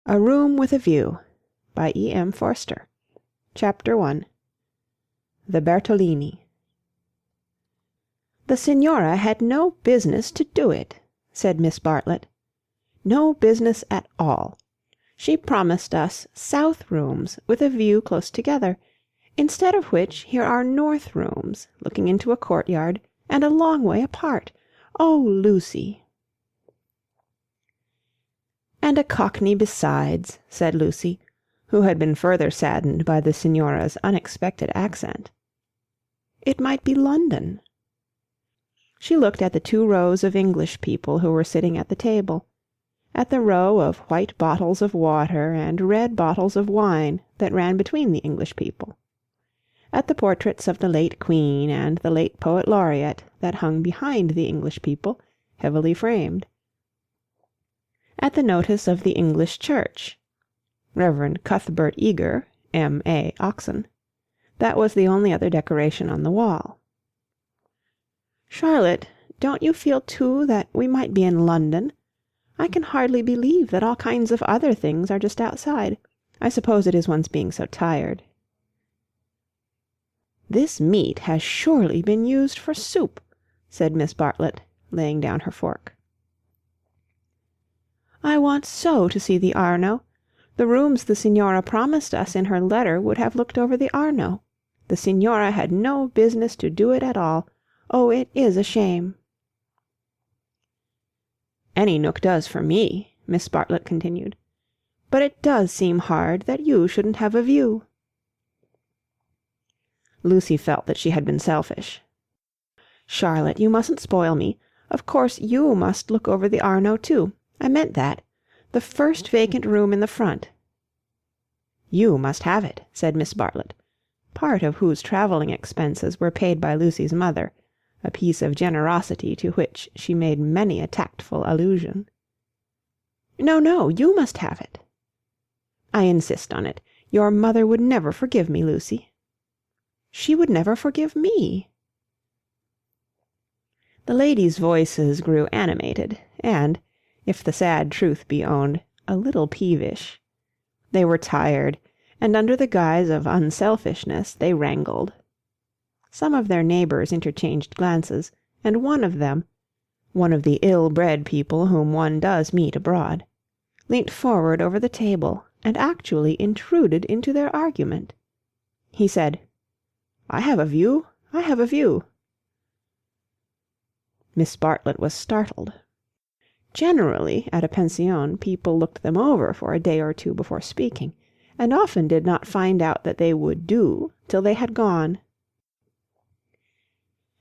A Room with a View by E.M. Forster. Chapter 1. The Bertolini. "The Signora had no business to do it," said Miss Bartlett. "No business at all. She promised us south rooms with a view close together, instead of which here are north rooms looking into a courtyard and a long way apart. Oh, Lucy!" "And a Cockney besides," said Lucy, who had been further saddened by the Signora's unexpected accent. "It might be London." She looked at the 2 rows of English people who were sitting at the table, at the row of white bottles of water and red bottles of wine that ran between the English people, at the portraits of the late Queen and the late Poet Laureate that hung behind the English people, heavily framed, at the notice of the English Church, Reverend Cuthbert Eager, M.A. Oxon. That was the only other decoration on the wall. "Charlotte, don't you feel too that we might be in London? I can hardly believe that all kinds of other things are just outside. I suppose it is one's being so tired." "This meat has surely been used for soup," said Miss Bartlett, laying down her fork. "I want so to see the Arno. The rooms the Signora promised us in her letter would have looked over the Arno. The Signora had no business to do it at all. Oh, it is a shame." "Any nook does for me," Miss Bartlett continued. "But it does seem hard that you shouldn't have a view." Lucy felt that she had been selfish. "Charlotte, you mustn't spoil me. Of course you must look over the Arno too. I meant that. The first vacant room in the front." "You must have it," said Miss Bartlett, part of whose travelling expenses were paid by Lucy's mother, a piece of generosity to which she made many a tactful allusion. "No, no, you must have it." "I insist on it. Your mother would never forgive me, Lucy." "She would never forgive me." The ladies' voices grew animated, and, if the sad truth be owned, a little peevish. They were tired, and under the guise of unselfishness they wrangled. Some of their neighbours interchanged glances, and one of them, one of the ill-bred people whom one does meet abroad, leant forward over the table and actually intruded into their argument. He said, "I have a view, I have a view." Miss Bartlett was startled. Generally, at a pension, people looked them over for a day or two before speaking, and often did not find out that they would do till they had gone.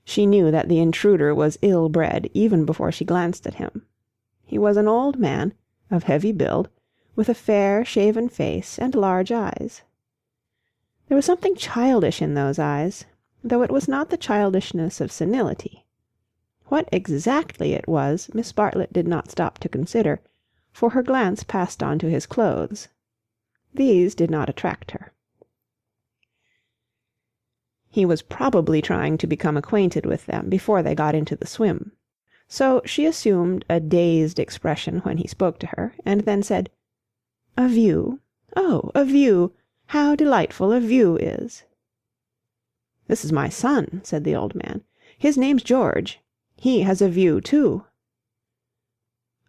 She knew that the intruder was ill-bred even before she glanced at him. He was an old man, of heavy build, with a fair, shaven face and large eyes. There was something childish in those eyes, though it was not the childishness of senility. What exactly it was, Miss Bartlett did not stop to consider, for her glance passed on to his clothes. These did not attract her. He was probably trying to become acquainted with them before they got into the swim. So she assumed a dazed expression when he spoke to her, and then said, "A view? Oh, a view! How delightful a view is!" "This is my son," said the old man. "His name's George. He has a view too."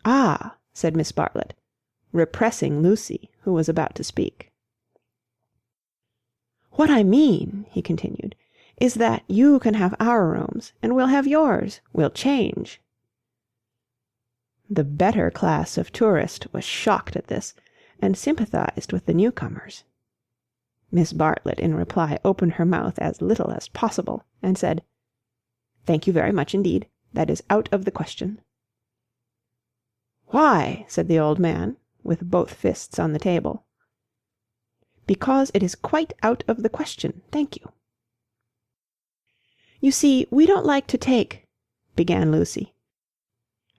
"Ah," said Miss Bartlett, repressing Lucy, who was about to speak. "What I mean," he continued, "is that you can have our rooms, and we'll have yours. We'll change." The better class of tourist was shocked at this, and sympathized with the newcomers. Miss Bartlett in reply opened her mouth as little as possible, and said, "Thank you very much indeed. That is out of the question." "Why?" said the old man, with both fists on the table. "Because it is quite out of the question, thank you." "You see, we don't like to take—" began Lucy.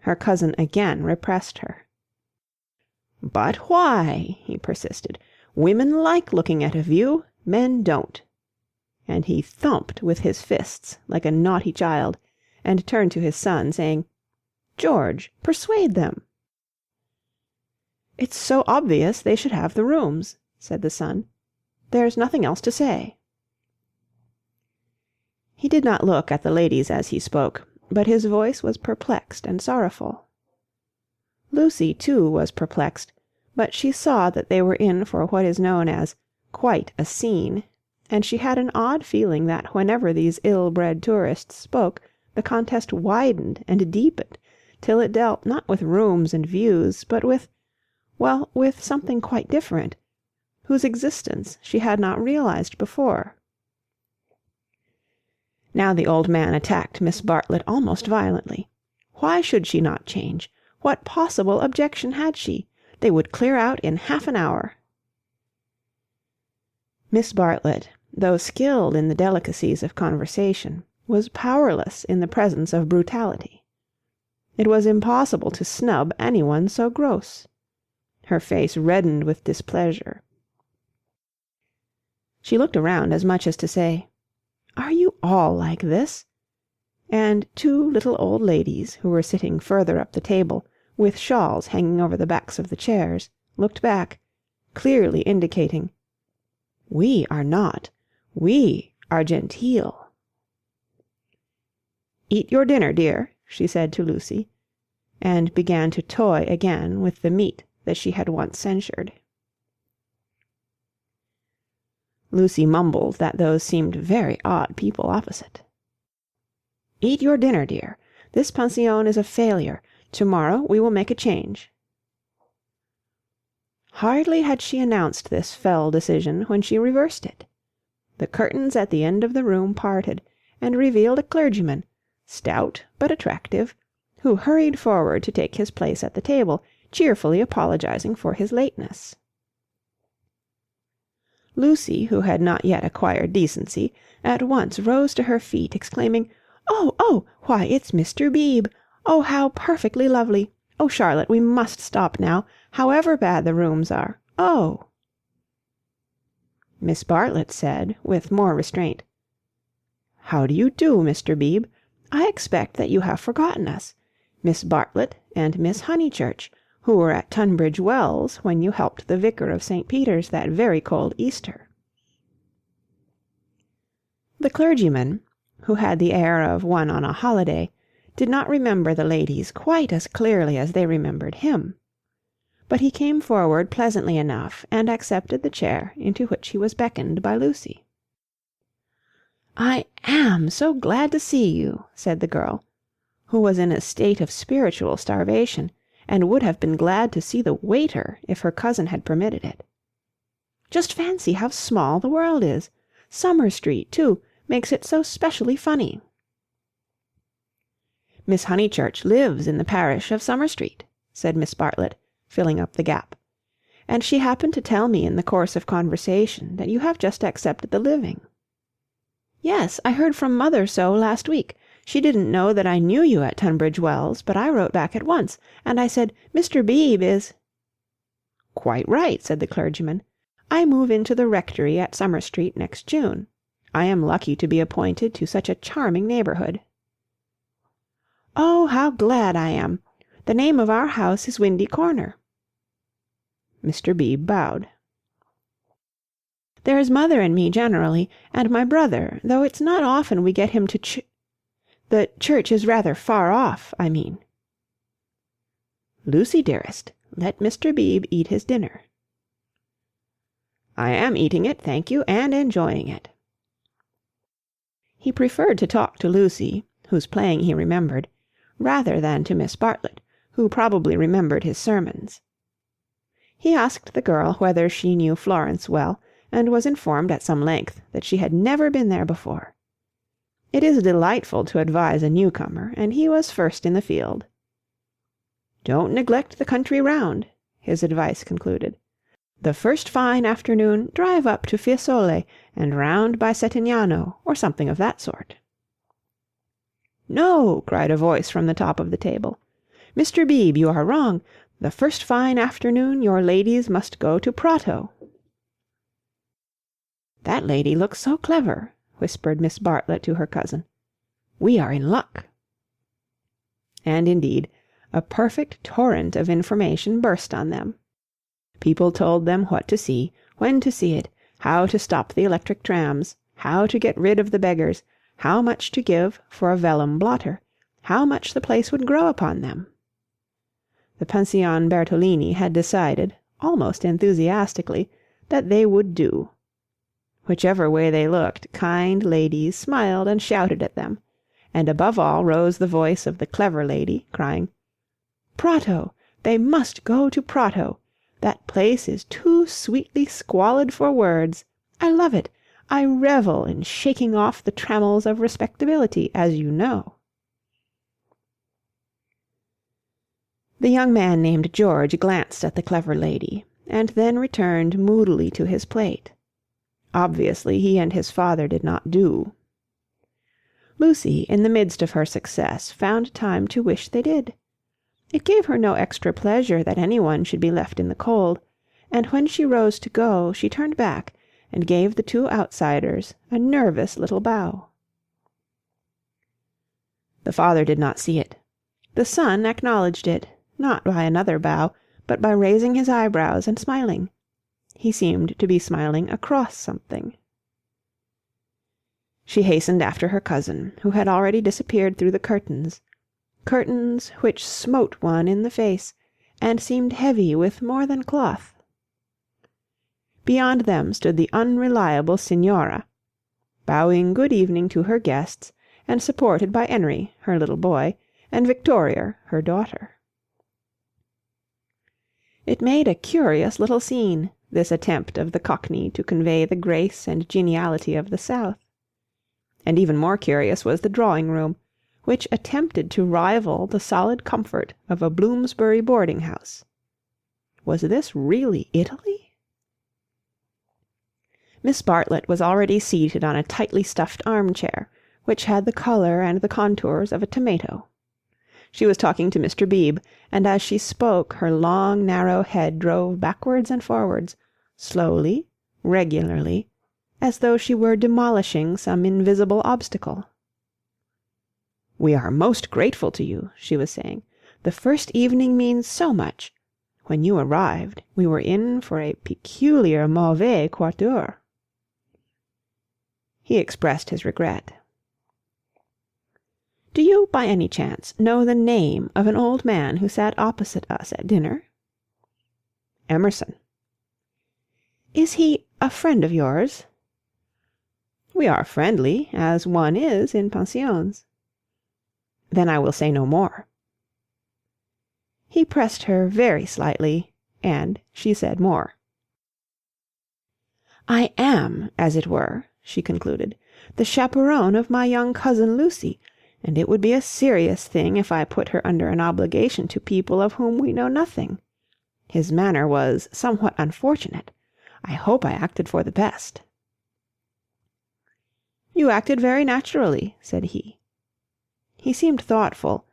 Her cousin again repressed her. "But why?" he persisted. "Women like looking at a view, men don't." And he thumped with his fists like a naughty child, and turned to his son, saying, "George, persuade them." "It's so obvious they should have the rooms," said the son. "There's nothing else to say." He did not look at the ladies as he spoke, but his voice was perplexed and sorrowful. Lucy, too, was perplexed, but she saw that they were in for what is known as "quite a scene," and she had an odd feeling that whenever these ill-bred tourists spoke, the contest widened and deepened, till it dealt not with rooms and views, but with something quite different, whose existence she had not realized before. Now the old man attacked Miss Bartlett almost violently. Why should she not change? What possible objection had she? They would clear out in half an hour. Miss Bartlett, though skilled in the delicacies of conversation, was powerless in the presence of brutality. It was impossible to snub anyone so gross. Her face reddened with displeasure. She looked around as much as to say, "Are you all like this?" And two little old ladies, who were sitting further up the table, with shawls hanging over the backs of the chairs, looked back, clearly indicating, "We are not. We are genteel." "Eat your dinner, dear," she said to Lucy, and began to toy again with the meat that she had once censured. Lucy mumbled that those seemed very odd people opposite. "Eat your dinner, dear. This pension is a failure. To-morrow we will make a change." Hardly had she announced this fell decision when she reversed it. The curtains at the end of the room parted, and revealed a clergyman, stout but attractive, who hurried forward to take his place at the table, cheerfully apologizing for his lateness. Lucy, who had not yet acquired decency, at once rose to her feet, exclaiming, "Oh, why, it's Mr. Beebe! Oh, how perfectly lovely! Oh, Charlotte, we must stop now, however bad the rooms are. Oh!" Miss Bartlett said, with more restraint, "How do you do, Mr. Beebe? I expect that you have forgotten us. Miss Bartlett and Miss Honeychurch, who were at Tunbridge Wells when you helped the vicar of St. Peter's that very cold Easter." The clergyman, who had the air of one on a holiday, did not remember the ladies quite as clearly as they remembered him. But he came forward pleasantly enough, and accepted the chair into which he was beckoned by Lucy. "I am so glad to see you," said the girl, who was in a state of spiritual starvation, and would have been glad to see the waiter if her cousin had permitted it. "Just fancy how small the world is! Summer Street, too, makes it so specially funny." "Miss Honeychurch lives in the parish of Summer Street," said Miss Bartlett, filling up the gap, "and she happened to tell me in the course of conversation that you have just accepted the living." "Yes, I heard from mother so last week. She didn't know that I knew you at Tunbridge Wells, but I wrote back at once, and I said, 'Mr. Beebe is—'" "Quite right," said the clergyman. "I move into the rectory at Summer Street next June. I am lucky to be appointed to such a charming neighbourhood." "Oh, how glad I am! The name of our house is Windy Corner." Mr. Beebe bowed. "There's mother and me generally, and my brother, though it's not often we get him to the church is rather far off, I mean." "Lucy, dearest, let Mr. Beebe eat his dinner." "I am eating it, thank you, and enjoying it." He preferred to talk to Lucy, whose playing he remembered, rather than to Miss Bartlett, who probably remembered his sermons. He asked the girl whether she knew Florence well, and was informed at some length that she had never been there before. It is delightful to advise a newcomer, and he was first in the field. "Don't neglect the country round," his advice concluded. "The first fine afternoon drive up to Fiesole, and round by Settignano, or something of that sort." "No," cried a voice from the top of the table. "Mr. Beebe, you are wrong. The first fine afternoon your ladies must go to Prato." "That lady looks so clever," whispered Miss Bartlett to her cousin. "We are in luck." And indeed, a perfect torrent of information burst on them. People told them what to see, when to see it, how to stop the electric trams, how to get rid of the beggars, how much to give for a vellum blotter, how much the place would grow upon them. The Pension Bertolini had decided, almost enthusiastically, that they would do. Whichever way they looked, kind ladies smiled and shouted at them, and above all rose the voice of the clever lady, crying, "Prato! They must go to Prato! That place is too sweetly squalid for words. I love it. I revel in shaking off the trammels of respectability, as you know." The young man named George glanced at the clever lady, and then returned moodily to his plate. Obviously he and his father did not do. Lucy, in the midst of her success, found time to wish they did. It gave her no extra pleasure that anyone should be left in the cold, and when she rose to go, she turned back and gave the two outsiders a nervous little bow. The father did not see it. The son acknowledged it, not by another bow, but by raising his eyebrows and smiling. He seemed to be smiling across something. She hastened after her cousin, who had already disappeared through the curtains which smote one in the face, and seemed heavy with more than cloth. Beyond them stood the unreliable Signora, bowing good evening to her guests, and supported by Henry, her little boy, and Victoria, her daughter. It made a curious little scene, this attempt of the Cockney to convey the grace and geniality of the South. And even more curious was the drawing-room, which attempted to rival the solid comfort of a Bloomsbury boarding-house. Was this really Italy? Miss Bartlett was already seated on a tightly stuffed armchair, which had the colour and the contours of a tomato. She was talking to Mr. Beebe, and as she spoke her long narrow head drove backwards and forwards, slowly, regularly, as though she were demolishing some invisible obstacle. "We are most grateful to you," she was saying. "The first evening means so much. When you arrived, we were in for a peculiar mauvais quart d'heure." He expressed his regret. "Do you, by any chance, know the name of an old man who sat opposite us at dinner?" "Emerson." "Is he a friend of yours?" "We are friendly, as one is in pensions." "Then I will say no more." He pressed her very slightly, and she said more. "I am, as it were," she concluded, "the chaperone of my young cousin Lucy, and it would be a serious thing if I put her under an obligation to people of whom we know nothing. His manner was somewhat unfortunate. I hope I acted for the best." "You acted very naturally," said he. He seemed thoughtful,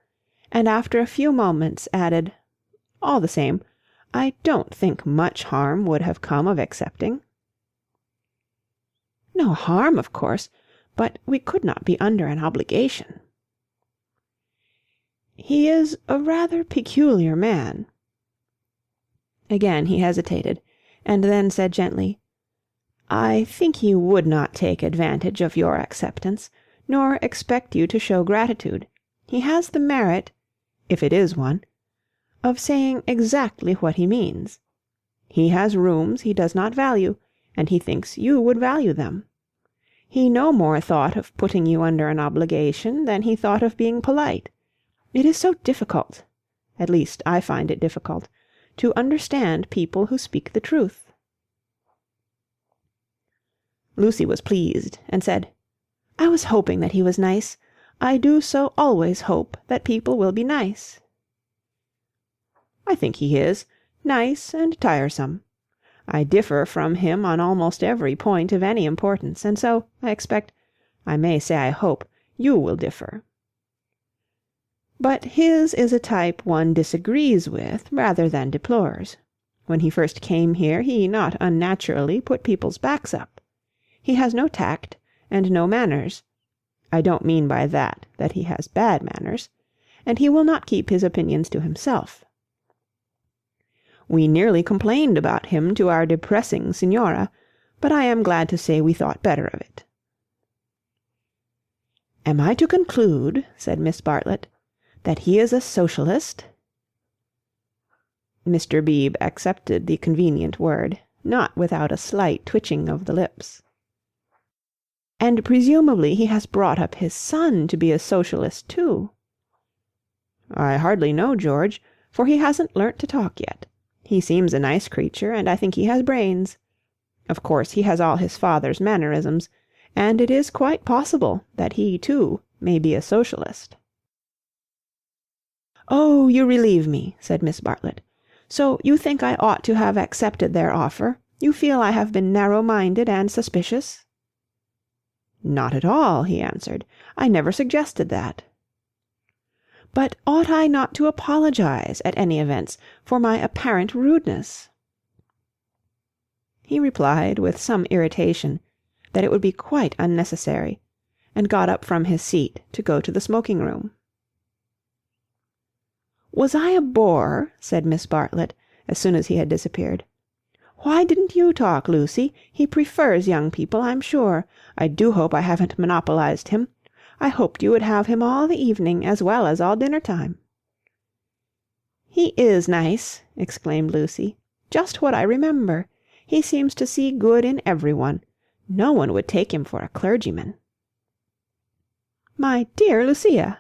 and after a few moments added, "All the same, I don't think much harm would have come of accepting." "No harm, of course, but we could not be under an obligation." "He is a rather peculiar man." Again he hesitated, and then said gently, "I think he would not take advantage of your acceptance, nor expect you to show gratitude. He has the merit, if it is one, of saying exactly what he means. He has rooms he does not value, and he thinks you would value them. He no more thought of putting you under an obligation than he thought of being polite. It is so difficult, at least I find it difficult, to understand people who speak the truth." Lucy was pleased, and said, "I was hoping that he was nice. I do so always hope that people will be nice." "I think he is, nice and tiresome. I differ from him on almost every point of any importance, and so, I expect, I may say I hope, you will differ. But his is a type one disagrees with rather than deplores. When he first came here he not unnaturally put people's backs up. He has no tact and no manners. I don't mean by that he has bad manners, and he will not keep his opinions to himself. We nearly complained about him to our depressing Signora, but I am glad to say we thought better of it." "Am I to conclude," said Miss Bartlett, "that he is a socialist?" Mr. Beebe accepted the convenient word, not without a slight twitching of the lips. "And presumably he has brought up his son to be a socialist too." "I hardly know, George, for he hasn't learnt to talk yet. He seems a nice creature, and I think he has brains. Of course he has all his father's mannerisms, and it is quite possible that he, too, may be a socialist." "Oh, you relieve me," said Miss Bartlett. "So you think I ought to have accepted their offer? You feel I have been narrow-minded and suspicious?" "Not at all," he answered. "I never suggested that." "But ought I not to apologize, at any events, for my apparent rudeness?" He replied, with some irritation, that it would be quite unnecessary, and got up from his seat to go to the smoking-room. "Was I a bore?" said Miss Bartlett, as soon as he had disappeared. "Why didn't you talk, Lucy? He prefers young people, I'm sure. I do hope I haven't monopolized him. I hoped you would have him all the evening as well as all dinner-time." "He is nice," exclaimed Lucy. "Just what I remember. He seems to see good in every one. No one would take him for a clergyman." "My dear Lucia!"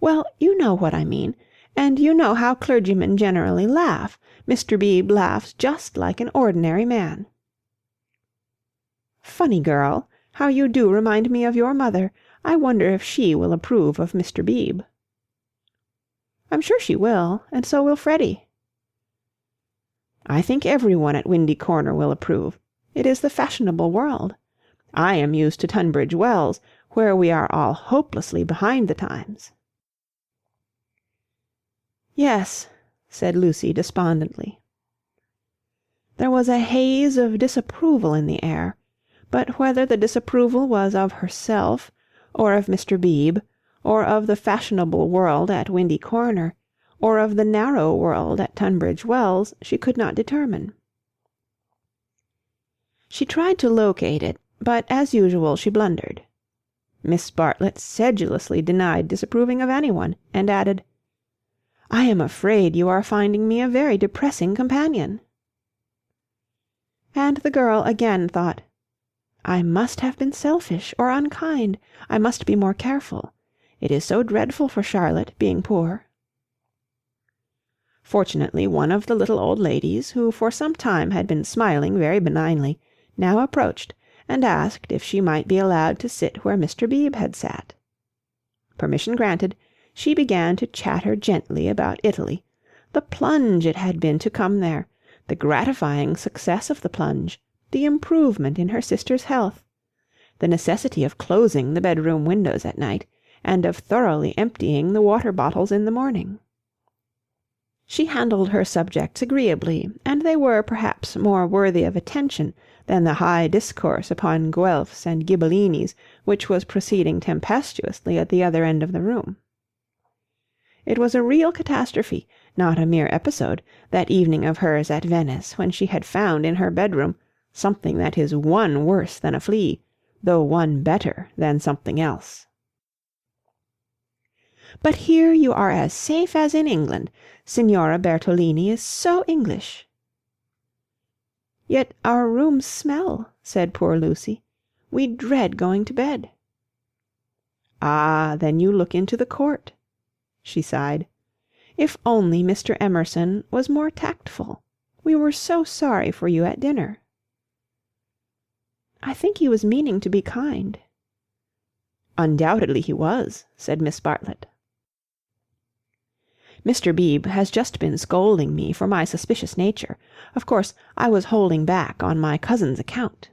"Well, you know what I mean. And you know how clergymen generally laugh. Mr. Beebe laughs just like an ordinary man." "Funny girl! How you do remind me of your mother. I wonder if she will approve of Mr. Beebe." "I'm sure she will, and so will Freddy." "I think every one at Windy Corner will approve. It is the fashionable world. I am used to Tunbridge Wells, where we are all hopelessly behind the times." "Yes," said Lucy despondently. There was a haze of disapproval in the air, but whether the disapproval was of herself, or of Mr. Beebe, or of the fashionable world at Windy Corner, or of the narrow world at Tunbridge Wells, she could not determine. She tried to locate it, but as usual she blundered. Miss Bartlett sedulously denied disapproving of anyone, and added, "I am afraid you are finding me a very depressing companion." And the girl again thought, "I must have been selfish or unkind. I must be more careful. It is so dreadful for Charlotte, being poor." Fortunately, one of the little old ladies, who for some time had been smiling very benignly, now approached, and asked if she might be allowed to sit where Mr. Beebe had sat. Permission granted, she began to chatter gently about Italy, the plunge it had been to come there, the gratifying success of the plunge, the improvement in her sister's health, the necessity of closing the bedroom windows at night, and of thoroughly emptying the water-bottles in the morning. She handled her subjects agreeably, and they were perhaps more worthy of attention than the high discourse upon Guelphs and Ghibellines which was proceeding tempestuously at the other end of the room. It was a real catastrophe, not a mere episode, that evening of hers at Venice, when she had found in her bedroom something that is one worse than a flea, though one better than something else. "But here you are as safe as in England. Signora Bertolini is so English." "Yet our rooms smell," said poor Lucy. "We dread going to bed." "Ah, then you look into the court." She sighed. "If only Mr. Emerson was more tactful. We were so sorry for you at dinner." "I think he was meaning to be kind." "Undoubtedly he was," said Miss Bartlett. "Mr. Beebe has just been scolding me for my suspicious nature. Of course, I was holding back on my cousin's account."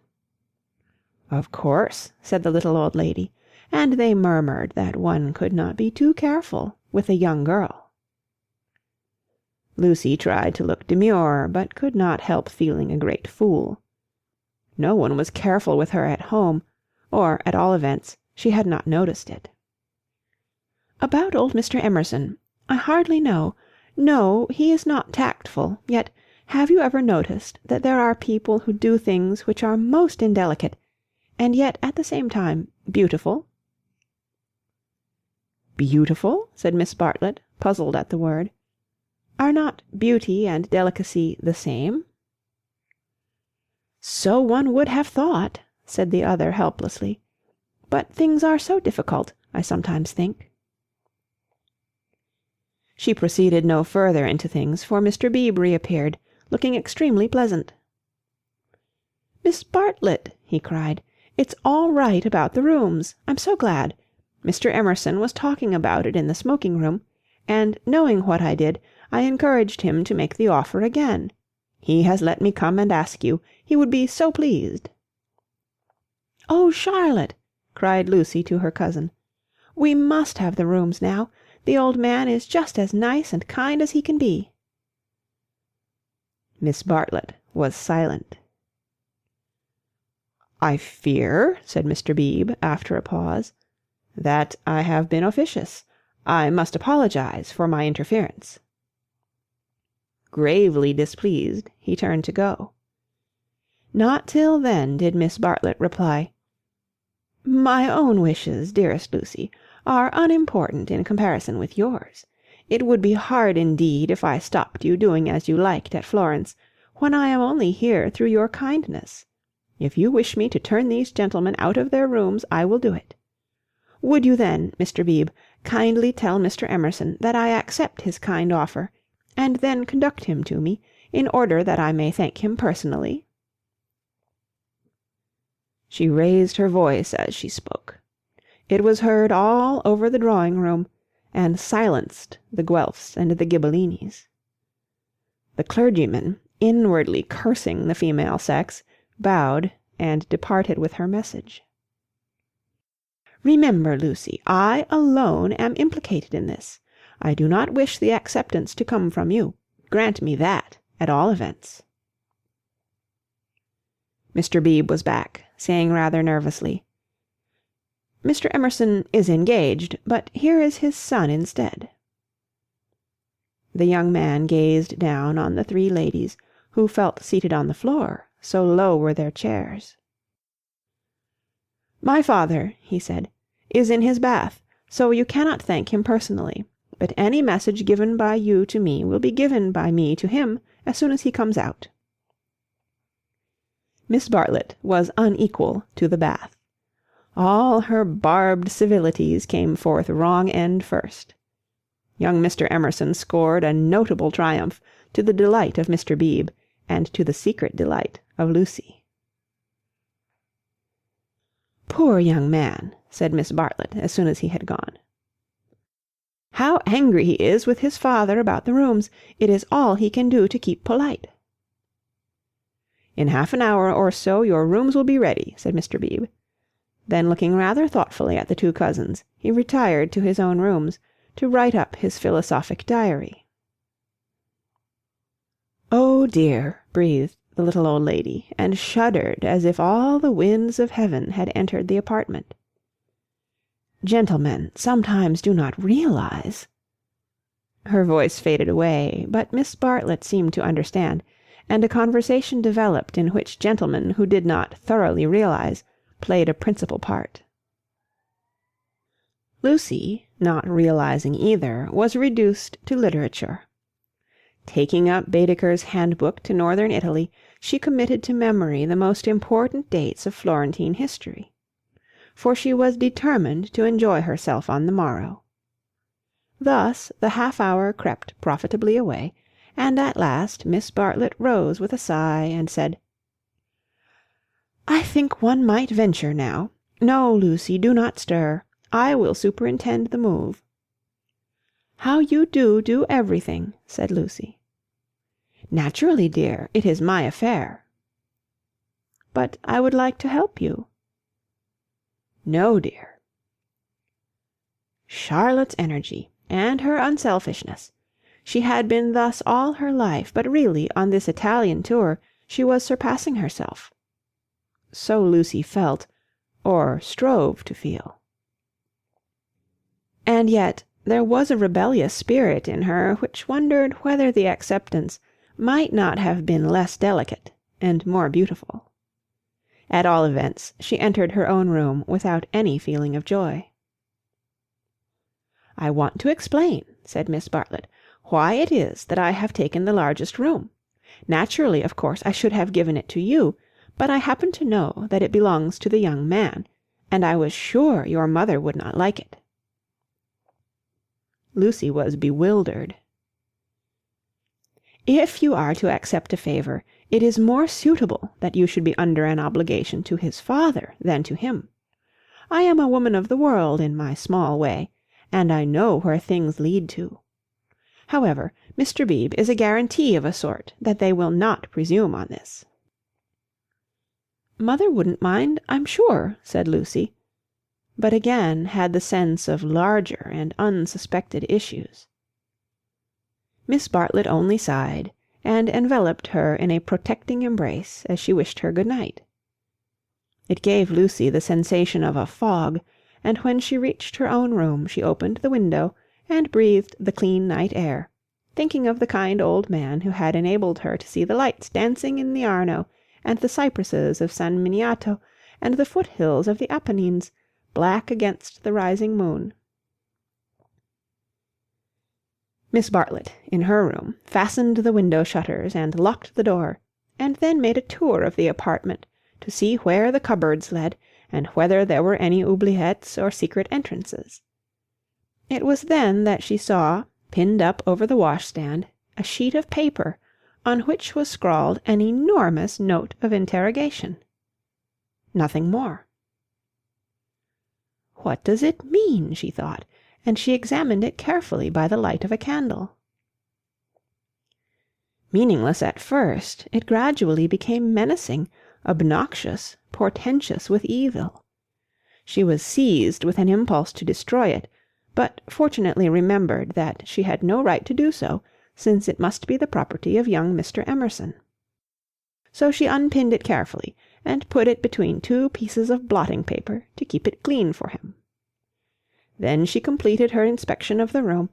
"Of course," said the little old lady, and they murmured that one could not be too careful with a young girl. Lucy tried to look demure, but could not help feeling a great fool. No one was careful with her at home, or, at all events, she had not noticed it. "About old Mr. Emerson, I hardly know. No, he is not tactful, yet have you ever noticed that there are people who do things which are most indelicate, and yet at the same time beautiful?" "Beautiful?" said Miss Bartlett, puzzled at the word. "Are not beauty and delicacy the same?" "So one would have thought," said the other helplessly. "But things are so difficult, I sometimes think." She proceeded no further into things, for Mr. Beebe reappeared, looking extremely pleasant. "Miss Bartlett," he cried, "it's all right about the rooms. I'm so glad. Mr. Emerson was talking about it in the smoking room, and knowing what I did, I encouraged him to make the offer again. He has let me come and ask you. He would be so pleased." "Oh, Charlotte!" cried Lucy to her cousin. "We must have the rooms now. The old man is just as nice and kind as he can be." Miss Bartlett was silent. "I fear," said Mr. Beebe, after a pause, "that I have been officious. I must apologize for my interference." Gravely displeased, he turned to go. Not till then did Miss Bartlett reply, "My own wishes, dearest Lucy, are unimportant in comparison with yours. It would be hard indeed if I stopped you doing as you liked at Florence, when I am only here through your kindness. If you wish me to turn these gentlemen out of their rooms, I will do it. Would you then, Mr. Beebe, kindly tell Mr. Emerson that I accept his kind offer, and then conduct him to me, in order that I may thank him personally?" She raised her voice as she spoke. It was heard all over the drawing-room, and silenced the Guelphs and the Ghibellines. The clergyman, inwardly cursing the female sex, bowed, and departed with her message. "Remember, Lucy, I alone am implicated in this. I do not wish the acceptance to come from you. Grant me that, at all events." Mr. Beebe was back, saying rather nervously, "Mr. Emerson is engaged, but here is his son instead." The young man gazed down on the three ladies, who felt seated on the floor, so low were their chairs. "My father," he said, "is in his bath, so you cannot thank him personally, but any message given by you to me will be given by me to him as soon as he comes out." Miss Bartlett was unequal to the bath. All her barbed civilities came forth wrong end first. Young Mr. Emerson scored a notable triumph, to the delight of Mr. Beebe, and to the secret delight of Lucy. "Poor young man," said Miss Bartlett, as soon as he had gone. "How angry he is with his father about the rooms! It is all he can do to keep polite." "In half an hour or so your rooms will be ready," said Mr. Beebe. Then, looking rather thoughtfully at the two cousins, he retired to his own rooms, to write up his philosophic diary. "Oh dear!" breathed the little old lady, and shuddered as if all the winds of heaven had entered the apartment. "Gentlemen sometimes do not realize—" Her voice faded away, but Miss Bartlett seemed to understand, and a conversation developed in which gentlemen who did not thoroughly realize played a principal part. Lucy, not realizing either, was reduced to literature. Taking up Baedeker's Handbook to Northern Italy, she committed to memory the most important dates of Florentine history, for she was determined to enjoy herself on the morrow. Thus the half-hour crept profitably away, and at last Miss Bartlett rose with a sigh, and said, "I think one might venture now. No, Lucy, do not stir. I will superintend the move." "How you do everything," said Lucy. "Naturally, dear, it is my affair." "But I would like to help you." "No, dear." Charlotte's energy, and her unselfishness! She had been thus all her life, but really on this Italian tour she was surpassing herself. So Lucy felt, or strove to feel. And yet There was a rebellious spirit in her which wondered whether the acceptance might not have been less delicate and more beautiful. At all events, she entered her own room without any feeling of joy. "I want to explain," said Miss Bartlett, "why it is that I have taken the largest room. Naturally, of course, I should have given it to you, but I happen to know that it belongs to the young man, and I was sure your mother would not like it." Lucy was bewildered. "If you are to accept a favour, it is more suitable that you should be under an obligation to his father than to him. I am a woman of the world in my small way, and I know where things lead to. However, Mr. Beebe is a guarantee of a sort that they will not presume on this." "Mother wouldn't mind, I'm sure," said Lucy, but again had the sense of larger and unsuspected issues. Miss Bartlett only sighed, and enveloped her in a protecting embrace as she wished her good night. It gave Lucy the sensation of a fog, and when she reached her own room she opened the window and breathed the clean night air, thinking of the kind old man who had enabled her to see the lights dancing in the Arno, and the cypresses of San Miniato, and the foothills of the Apennines, black against the rising moon. Miss Bartlett, in her room, fastened the window shutters and locked the door, and then made a tour of the apartment to see where the cupboards led, and whether there were any oubliettes or secret entrances. It was then that she saw, pinned up over the washstand, a sheet of paper on which was scrawled an enormous note of interrogation. Nothing more. "What does it mean?" she thought, and she examined it carefully by the light of a candle. Meaningless at first, it gradually became menacing, obnoxious, portentous with evil. She was seized with an impulse to destroy it, but fortunately remembered that she had no right to do so, since it must be the property of young Mr. Emerson. So she unpinned it carefully, and put it between two pieces of blotting paper to keep it clean for him. Then she completed her inspection of the room,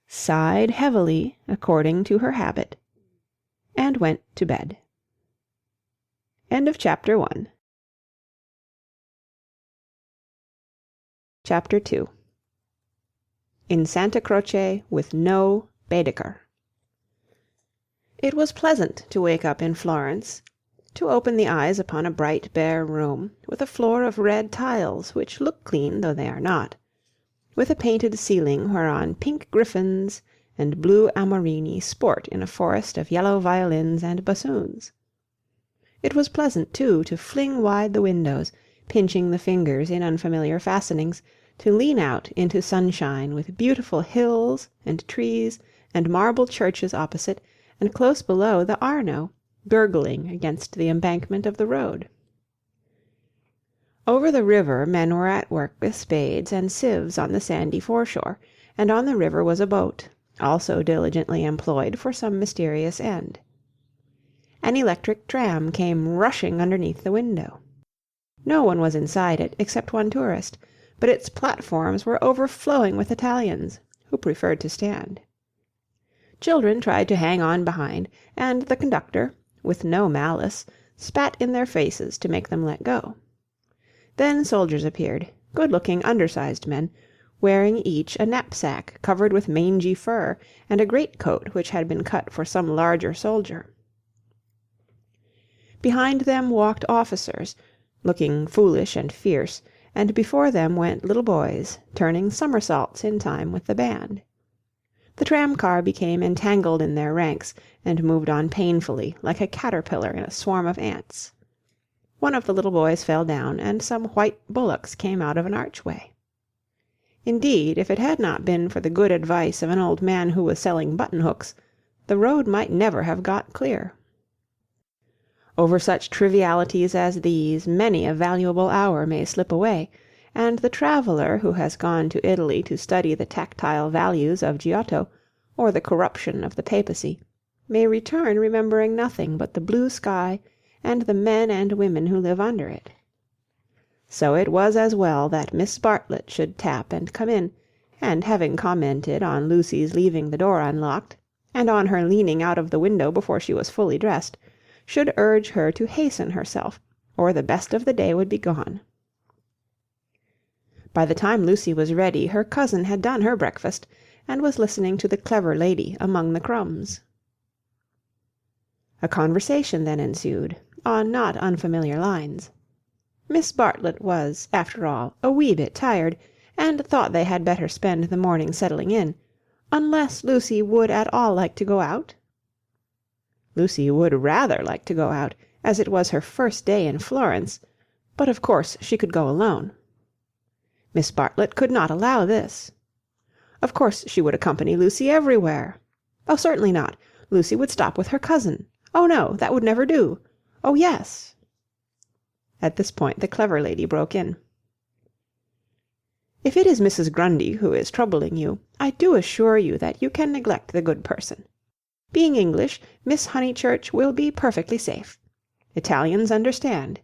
sighed heavily according to her habit, and went to bed. End of Chapter 1. Chapter 2. In Santa Croce with no Baedeker. It was pleasant to wake up in Florence, to open the eyes upon a bright bare room, with a floor of red tiles which look clean though they are not, with a painted ceiling whereon pink griffins and blue amorini sport in a forest of yellow violins and bassoons. It was pleasant, too, to fling wide the windows, pinching the fingers in unfamiliar fastenings, to lean out into sunshine with beautiful hills and trees and marble churches opposite, and close below the Arno, gurgling against the embankment of the road. Over the river men were at work with spades and sieves on the sandy foreshore, and on the river was a boat, also diligently employed for some mysterious end. An electric tram came rushing underneath the window. No one was inside it except one tourist, but its platforms were overflowing with Italians, who preferred to stand. Children tried to hang on behind, and the conductor, with no malice, spat in their faces to make them let go. Then soldiers appeared, good-looking undersized men, wearing each a knapsack covered with mangy fur, and a greatcoat which had been cut for some larger soldier. Behind them walked officers, looking foolish and fierce, and before them went little boys, turning somersaults in time with the band. The tram-car became entangled in their ranks, and moved on painfully, like a caterpillar in a swarm of ants. One of the little boys fell down, and some white bullocks came out of an archway. Indeed, if it had not been for the good advice of an old man who was selling button-hooks, the road might never have got clear. Over such trivialities as these many a valuable hour may slip away, and the traveller who has gone to Italy to study the tactile values of Giotto, or the corruption of the papacy, may return remembering nothing but the blue sky and the men and women who live under it. So it was as well that Miss Bartlett should tap and come in, and having commented on Lucy's leaving the door unlocked, and on her leaning out of the window before she was fully dressed, should urge her to hasten herself, or the best of the day would be gone. By the time Lucy was ready, her cousin had done her breakfast, and was listening to the clever lady among the crumbs. A conversation then ensued, on not unfamiliar lines. Miss Bartlett was, after all, a wee bit tired, and thought they had better spend the morning settling in, unless Lucy would at all like to go out? Lucy would rather like to go out, as it was her first day in Florence, but of course she could go alone. Miss Bartlett could not allow this. Of course she would accompany Lucy everywhere. Oh, certainly not. Lucy would stop with her cousin. Oh no, that would never do. Oh yes. At this point the clever lady broke in. If it is Mrs. Grundy who is troubling you, I do assure you that you can neglect the good person. Being English, Miss Honeychurch will be perfectly safe. Italians understand.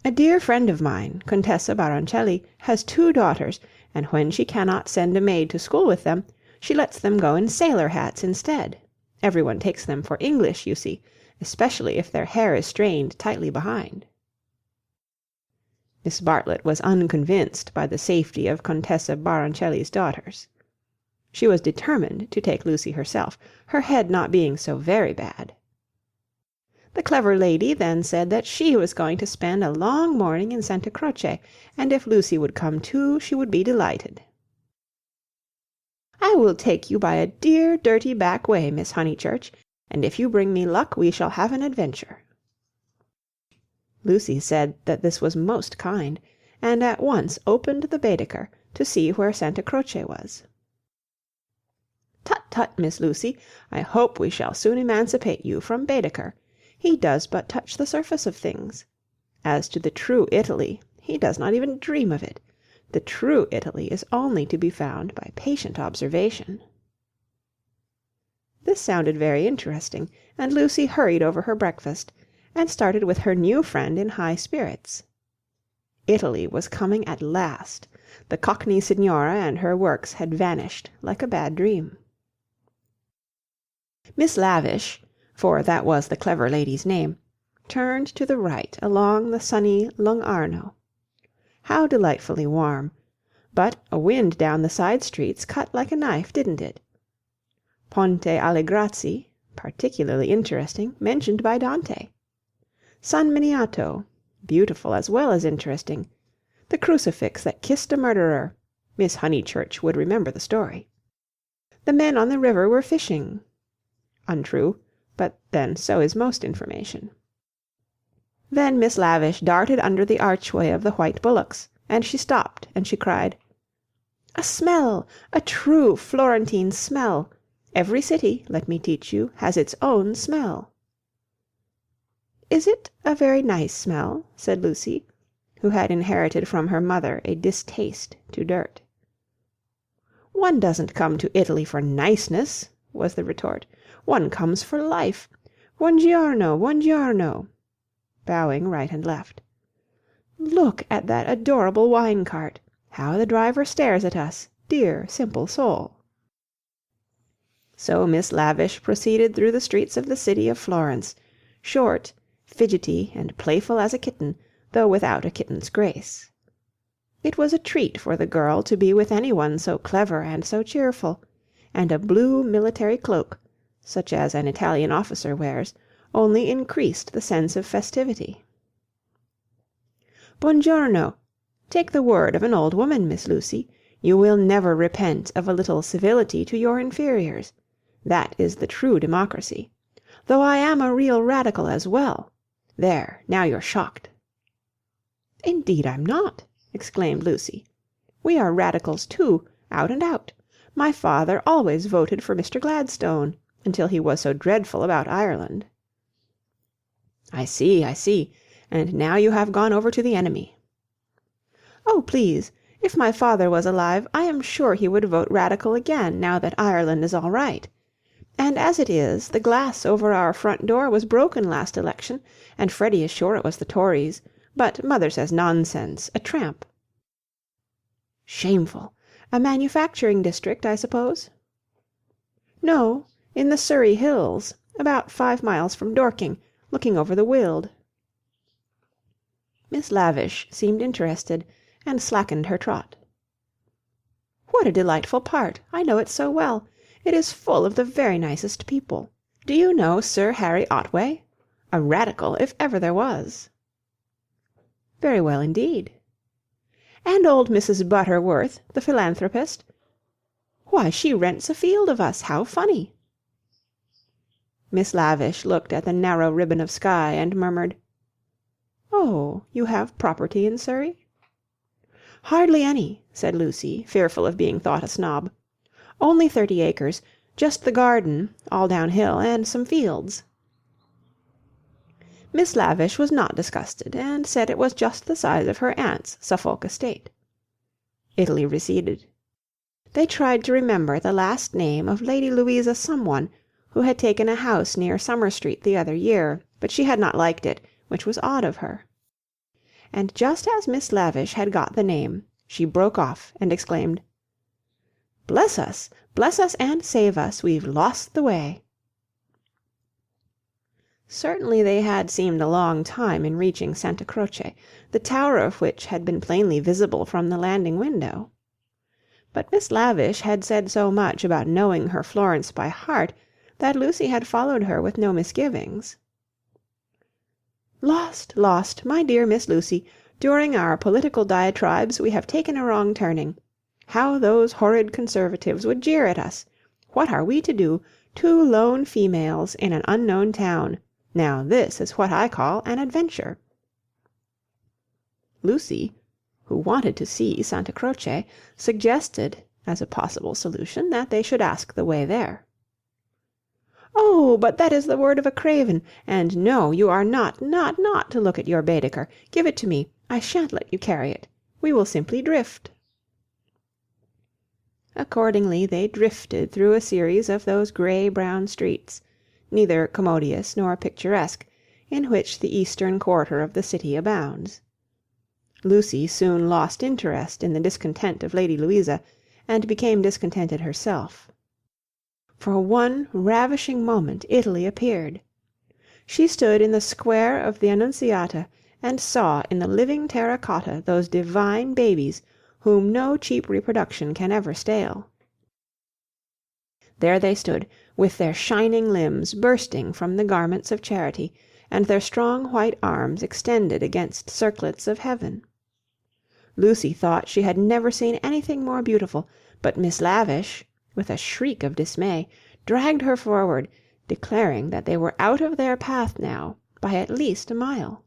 A dear friend of mine, Contessa Baroncelli, has 2 daughters, and when she cannot send a maid to school with them, she lets them go in sailor hats instead. Everyone takes them for English, you see, especially if their hair is strained tightly behind. Miss Bartlett was unconvinced by the safety of Contessa Baroncelli's daughters. She was determined to take Lucy herself, her head not being so very bad. The clever lady then said that she was going to spend a long morning in Santa Croce, and if Lucy would come too, she would be delighted. "I will take you by a dear dirty back way, Miss Honeychurch, and if you bring me luck we shall have an adventure." Lucy said that this was most kind, and at once opened the Baedeker to see where Santa Croce was. "Tut, tut, Miss Lucy, I hope we shall soon emancipate you from Baedeker. He does but touch the surface of things. As to the true Italy, he does not even dream of it. The true Italy is only to be found by patient observation." This sounded very interesting, and Lucy hurried over her breakfast, and started with her new friend in high spirits. Italy was coming at last. The Cockney Signora and her works had vanished like a bad dream. Miss Lavish, for that was the clever lady's name, turned to the right along the sunny Lung' Arno. How delightfully warm! But a wind down the side streets cut like a knife, didn't it? Ponte alle Grazie, particularly interesting, mentioned by Dante. San Miniato, beautiful as well as interesting. The crucifix that kissed a murderer. Miss Honeychurch would remember the story. The men on the river were fishing. Untrue, but then so is most information. Then Miss Lavish darted under the archway of the White Bullocks, and she stopped, and she cried, "A smell! A true Florentine smell! Every city, let me teach you, has its own smell." "Is it a very nice smell?" said Lucy, who had inherited from her mother a distaste to dirt. "One doesn't come to Italy for niceness," was the retort. "One comes for life. Buongiorno, buongiorno," bowing right and left. "Look at that adorable wine cart. How the driver stares at us, dear, simple soul." So Miss Lavish proceeded through the streets of the city of Florence, short, fidgety, and playful as a kitten, though without a kitten's grace. It was a treat for the girl to be with any one so clever and so cheerful, and a blue military cloak, such as an Italian officer wears, only increased the sense of festivity. "Buongiorno! Take the word of an old woman, Miss Lucy. You will never repent of a little civility to your inferiors. That is the true democracy. Though I am a real radical as well. There, now you're shocked." "Indeed I'm not," exclaimed Lucy. "We are radicals too, out and out. My father always voted for Mr. Gladstone, until he was so dreadful about Ireland." I see, and now you have gone over to the enemy." "Oh, please, if my father was alive, I am sure he would vote radical again, now that Ireland is all right. And as it is, the glass over our front door was broken last election, and Freddy is sure it was the Tories, but mother says nonsense, a tramp." "Shameful! A manufacturing district, I suppose?" "No, in the Surrey Hills, about 5 miles from Dorking, looking over the Weald." Miss Lavish seemed interested, and slackened her trot. "What a delightful part! I know it so well. It is full of the very nicest people. Do you know Sir Harry Otway? A radical, if ever there was." "Very well indeed." "And old Mrs. Butterworth, the philanthropist? Why, she rents a field of us! How funny!" Miss Lavish looked at the narrow ribbon of sky, and murmured, "Oh, you have property in Surrey?" "Hardly any," said Lucy, fearful of being thought a snob. "Only 30 acres, just the garden, all downhill, and some fields." Miss Lavish was not disgusted, and said it was just the size of her aunt's Suffolk estate. Italy receded. They tried to remember the last name of Lady Louisa Someone, who had taken a house near Summer Street the other year, but she had not liked it, which was odd of her. And just as Miss Lavish had got the name, she broke off and exclaimed, bless us and save us, we've lost the way." Certainly they had seemed a long time in reaching Santa Croce, the tower of which had been plainly visible from the landing window. But Miss Lavish had said so much about knowing her Florence by heart, that Lucy had followed her with no misgivings. "Lost, lost, my dear Miss Lucy. During our political diatribes we have taken a wrong turning. How those horrid Conservatives would jeer at us! What are we to do? 2 lone females in an unknown town. Now this is what I call an adventure." Lucy, who wanted to see Santa Croce, suggested, as a possible solution, that they should ask the way there. "Oh, but that is the word of a craven, and no, you are not to look at your Baedeker. Give it to me. I shan't let you carry it. We will simply drift." Accordingly they drifted through a series of those grey-brown streets, neither commodious nor picturesque, in which the eastern quarter of the city abounds. Lucy soon lost interest in the discontent of Lady Louisa, and became discontented herself. For one ravishing moment Italy appeared. She stood in the square of the Annunziata, and saw in the living terra cotta those divine babies whom no cheap reproduction can ever stale. There they stood, with their shining limbs bursting from the garments of charity, and their strong white arms extended against circlets of heaven. Lucy thought she had never seen anything more beautiful, but Miss Lavish, with a shriek of dismay, dragged her forward, declaring that they were out of their path now by at least a mile.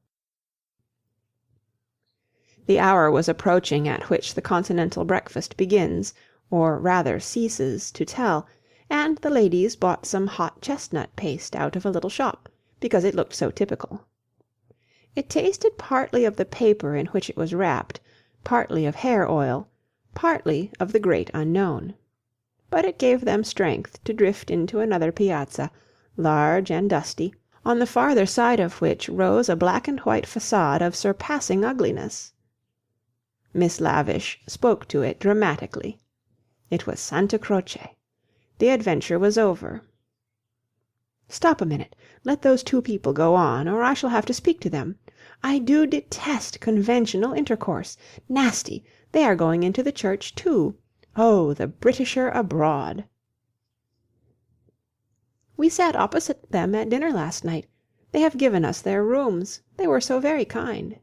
The hour was approaching at which the continental breakfast begins, or rather ceases, to tell, and the ladies bought some hot chestnut paste out of a little shop, because it looked so typical. It tasted partly of the paper in which it was wrapped, partly of hair oil, partly of the great unknown. But it gave them strength to drift into another piazza, large and dusty, on the farther side of which rose a black and white façade of surpassing ugliness. Miss Lavish spoke to it dramatically. It was Santa Croce. The adventure was over. "Stop a minute. Let those 2 people go on, or I shall have to speak to them. I do detest conventional intercourse. Nasty! They are going into the church too. Oh, the Britisher abroad!" "We sat opposite them at dinner last night. They have given us their rooms. They were so very kind."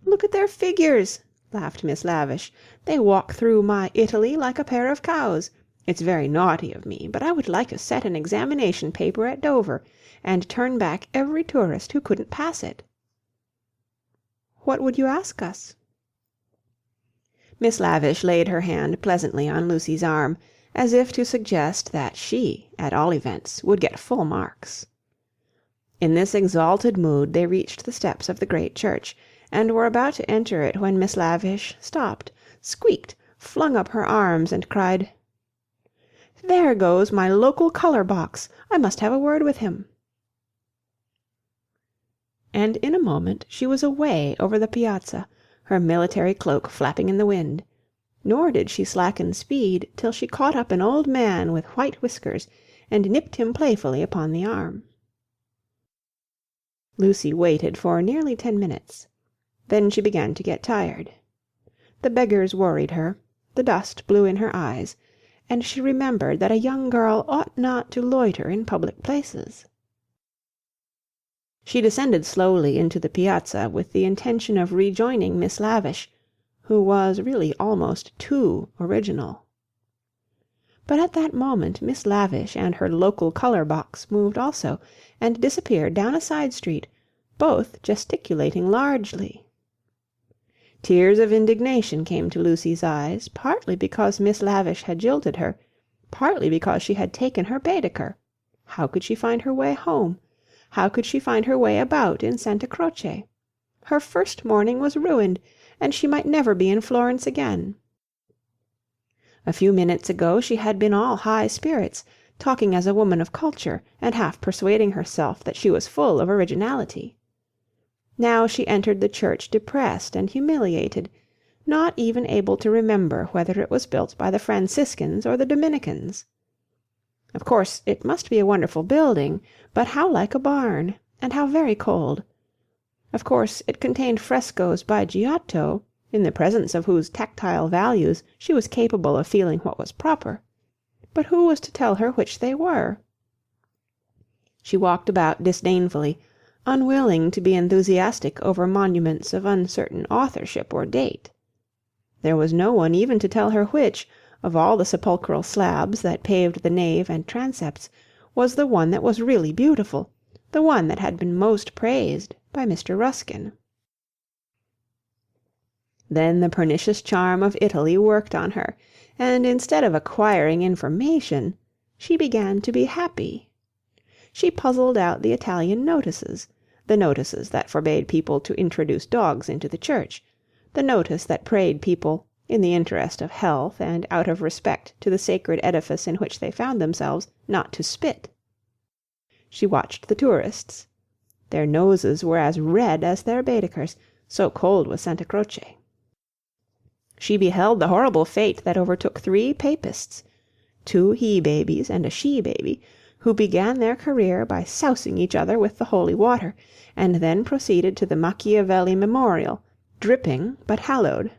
"Look at their figures!" laughed Miss Lavish. "They walk through my Italy like a pair of cows. It's very naughty of me, but I would like to set an examination paper at Dover, and turn back every tourist who couldn't pass it." "What would you ask us?" Miss Lavish laid her hand pleasantly on Lucy's arm, as if to suggest that she, at all events, would get full marks. In this exalted mood they reached the steps of the great church, and were about to enter it when Miss Lavish stopped, squeaked, flung up her arms, and cried, "There goes my local colour box! I must have a word with him." And in a moment she was away over the piazza, her military cloak flapping in the wind. Nor did she slacken speed till she caught up an old man with white whiskers, and nipped him playfully upon the arm. Lucy waited for nearly 10 minutes. Then she began to get tired. The beggars worried her, the dust blew in her eyes, and she remembered that a young girl ought not to loiter in public places. She descended slowly into the piazza with the intention of rejoining Miss Lavish, who was really almost too original. But at that moment Miss Lavish and her local colour-box moved also, and disappeared down a side street, both gesticulating largely. Tears of indignation came to Lucy's eyes, partly because Miss Lavish had jilted her, partly because she had taken her Baedeker. How could she find her way home? How could she find her way about in Santa Croce? Her first morning was ruined, and she might never be in Florence again. A few minutes ago she had been all high spirits, talking as a woman of culture, and half persuading herself that she was full of originality. Now she entered the church depressed and humiliated, not even able to remember whether it was built by the Franciscans or the Dominicans. Of course, it must be a wonderful building, but how like a barn, and how very cold. Of course, it contained frescoes by Giotto, in the presence of whose tactile values she was capable of feeling what was proper. But who was to tell her which they were? She walked about disdainfully, unwilling to be enthusiastic over monuments of uncertain authorship or date. There was no one even to tell her which, of all the sepulchral slabs that paved the nave and transepts, was the one that was really beautiful, the one that had been most praised by Mr. Ruskin. Then the pernicious charm of Italy worked on her, and instead of acquiring information, she began to be happy. She puzzled out the Italian notices, the notices that forbade people to introduce dogs into the church, the notice that prayed people, in the interest of health and out of respect to the sacred edifice in which they found themselves, not to spit. She watched the tourists. Their noses were as red as their Baedekers, so cold was Santa Croce. She beheld the horrible fate that overtook 3 papists, 2 he-babies and a she-baby, who began their career by sousing each other with the holy water, and then proceeded to the Machiavelli memorial, dripping but hallowed.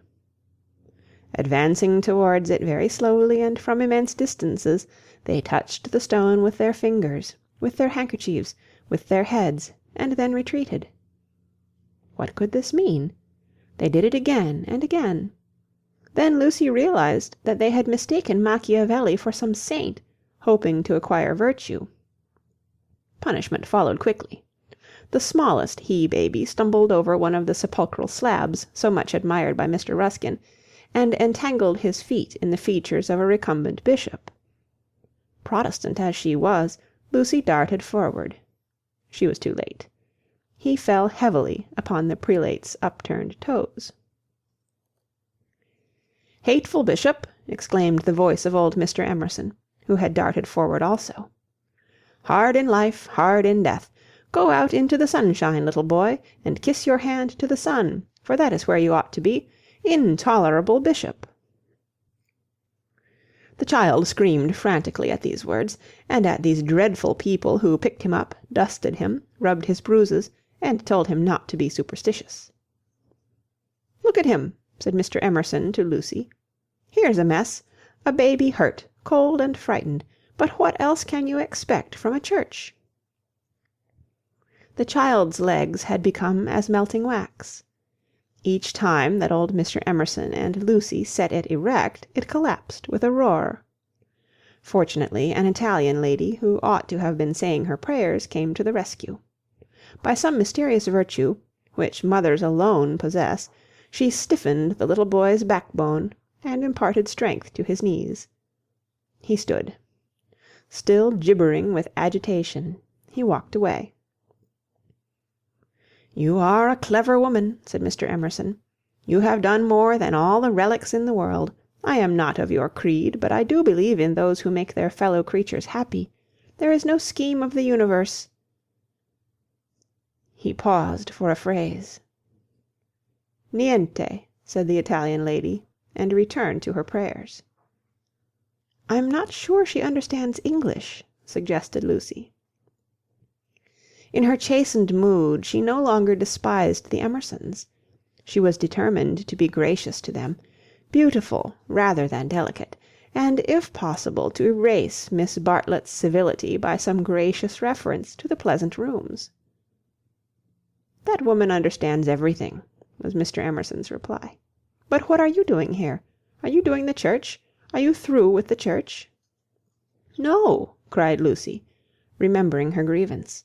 Advancing towards it very slowly and from immense distances, they touched the stone with their fingers, with their handkerchiefs, with their heads, and then retreated. What could this mean? They did it again and again. Then Lucy realized that they had mistaken Machiavelli for some saint, hoping to acquire virtue. Punishment followed quickly. The smallest he-baby stumbled over one of the sepulchral slabs so much admired by Mr. Ruskin, and entangled his feet in the features of a recumbent bishop. Protestant as she was, Lucy darted forward. She was too late. He fell heavily upon the prelate's upturned toes. "Hateful bishop!" exclaimed the voice of old Mr. Emerson, who had darted forward also. "Hard in life, hard in death. Go out into the sunshine, little boy, and kiss your hand to the sun, for that is where you ought to be. Intolerable bishop!" The child screamed frantically at these words, and at these dreadful people who picked him up, dusted him, rubbed his bruises, and told him not to be superstitious. "Look at him," said Mr. Emerson to Lucy. "Here's a mess. A baby hurt, cold and frightened. But what else can you expect from a church?" The child's legs had become as melting wax. Each time that old Mr. Emerson and Lucy set it erect, it collapsed with a roar. Fortunately, an Italian lady, who ought to have been saying her prayers, came to the rescue. By some mysterious virtue, which mothers alone possess, she stiffened the little boy's backbone, and imparted strength to his knees. He stood. Still gibbering with agitation, he walked away. "You are a clever woman," said Mr. Emerson. "You have done more than all the relics in the world. I am not of your creed, but I do believe in those who make their fellow creatures happy. There is no scheme of the universe—" He paused for a phrase. "Niente," said the Italian lady, and returned to her prayers. "I'm not sure she understands English," suggested Lucy. In her chastened mood she no longer despised the Emersons. She was determined to be gracious to them, beautiful rather than delicate, and if possible to erase Miss Bartlett's civility by some gracious reference to the pleasant rooms. "That woman understands everything," was Mr. Emerson's reply. "But what are you doing here? Are you doing the church? Are you through with the church?" "No," cried Lucy, remembering her grievance.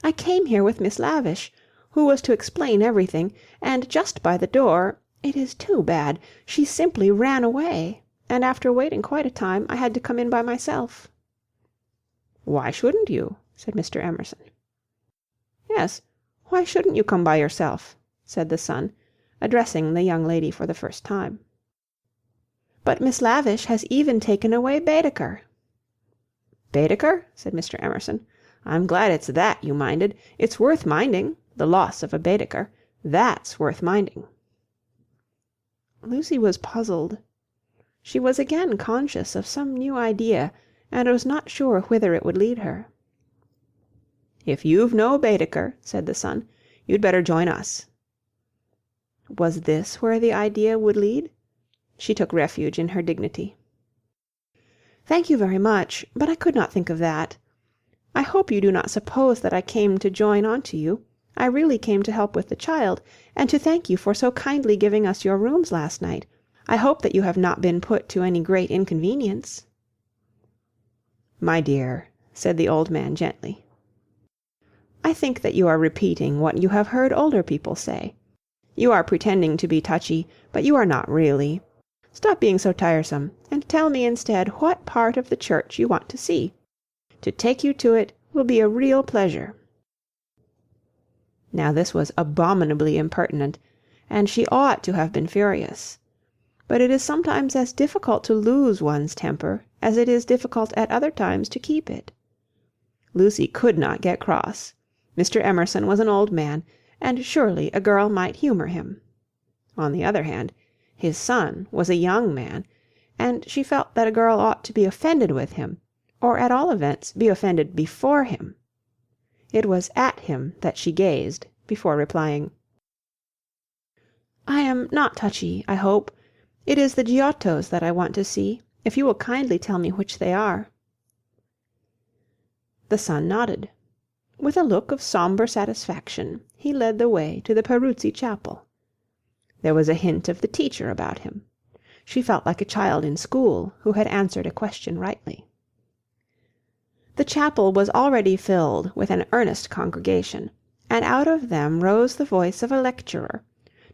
"I came here with Miss Lavish, who was to explain everything, and just by the door, it is too bad, she simply ran away, and after waiting quite a time, I had to come in by myself." "Why shouldn't you?" said Mr. Emerson. "Yes, why shouldn't you come by yourself?" said the son, addressing the young lady for the first time. "But Miss Lavish has even taken away Baedeker." "Baedeker?" said Mr. Emerson. "I'm glad it's that you minded. It's worth minding, the loss of a Baedeker. That's worth minding." Lucy was puzzled. She was again conscious of some new idea, and was not sure whither it would lead her. "If you've no Baedeker," said the son, "you'd better join us." Was this where the idea would lead? She took refuge in her dignity. "Thank you very much, but I could not think of that. I hope you do not suppose that I came to join on to you. I really came to help with the child, and to thank you for so kindly giving us your rooms last night. I hope that you have not been put to any great inconvenience." "My dear," said the old man gently, "I think that you are repeating what you have heard older people say. You are pretending to be touchy, but you are not really. Stop being so tiresome, and tell me instead what part of the church you want to see. To take you to it will be a real pleasure." Now this was abominably impertinent, and she ought to have been furious. But it is sometimes as difficult to lose one's temper as it is difficult at other times to keep it. Lucy could not get cross. Mr. Emerson was an old man, and surely a girl might humour him. On the other hand, his son was a young man, and she felt that a girl ought to be offended with him, or at all events be offended before him. It was at him that she gazed, before replying. "I am not touchy, I hope. It is the Giottos that I want to see, if you will kindly tell me which they are." The son nodded. With a look of sombre satisfaction, he led the way to the Peruzzi chapel. There was a hint of the teacher about him. She felt like a child in school who had answered a question rightly. The chapel was already filled with an earnest congregation, and out of them rose the voice of a lecturer,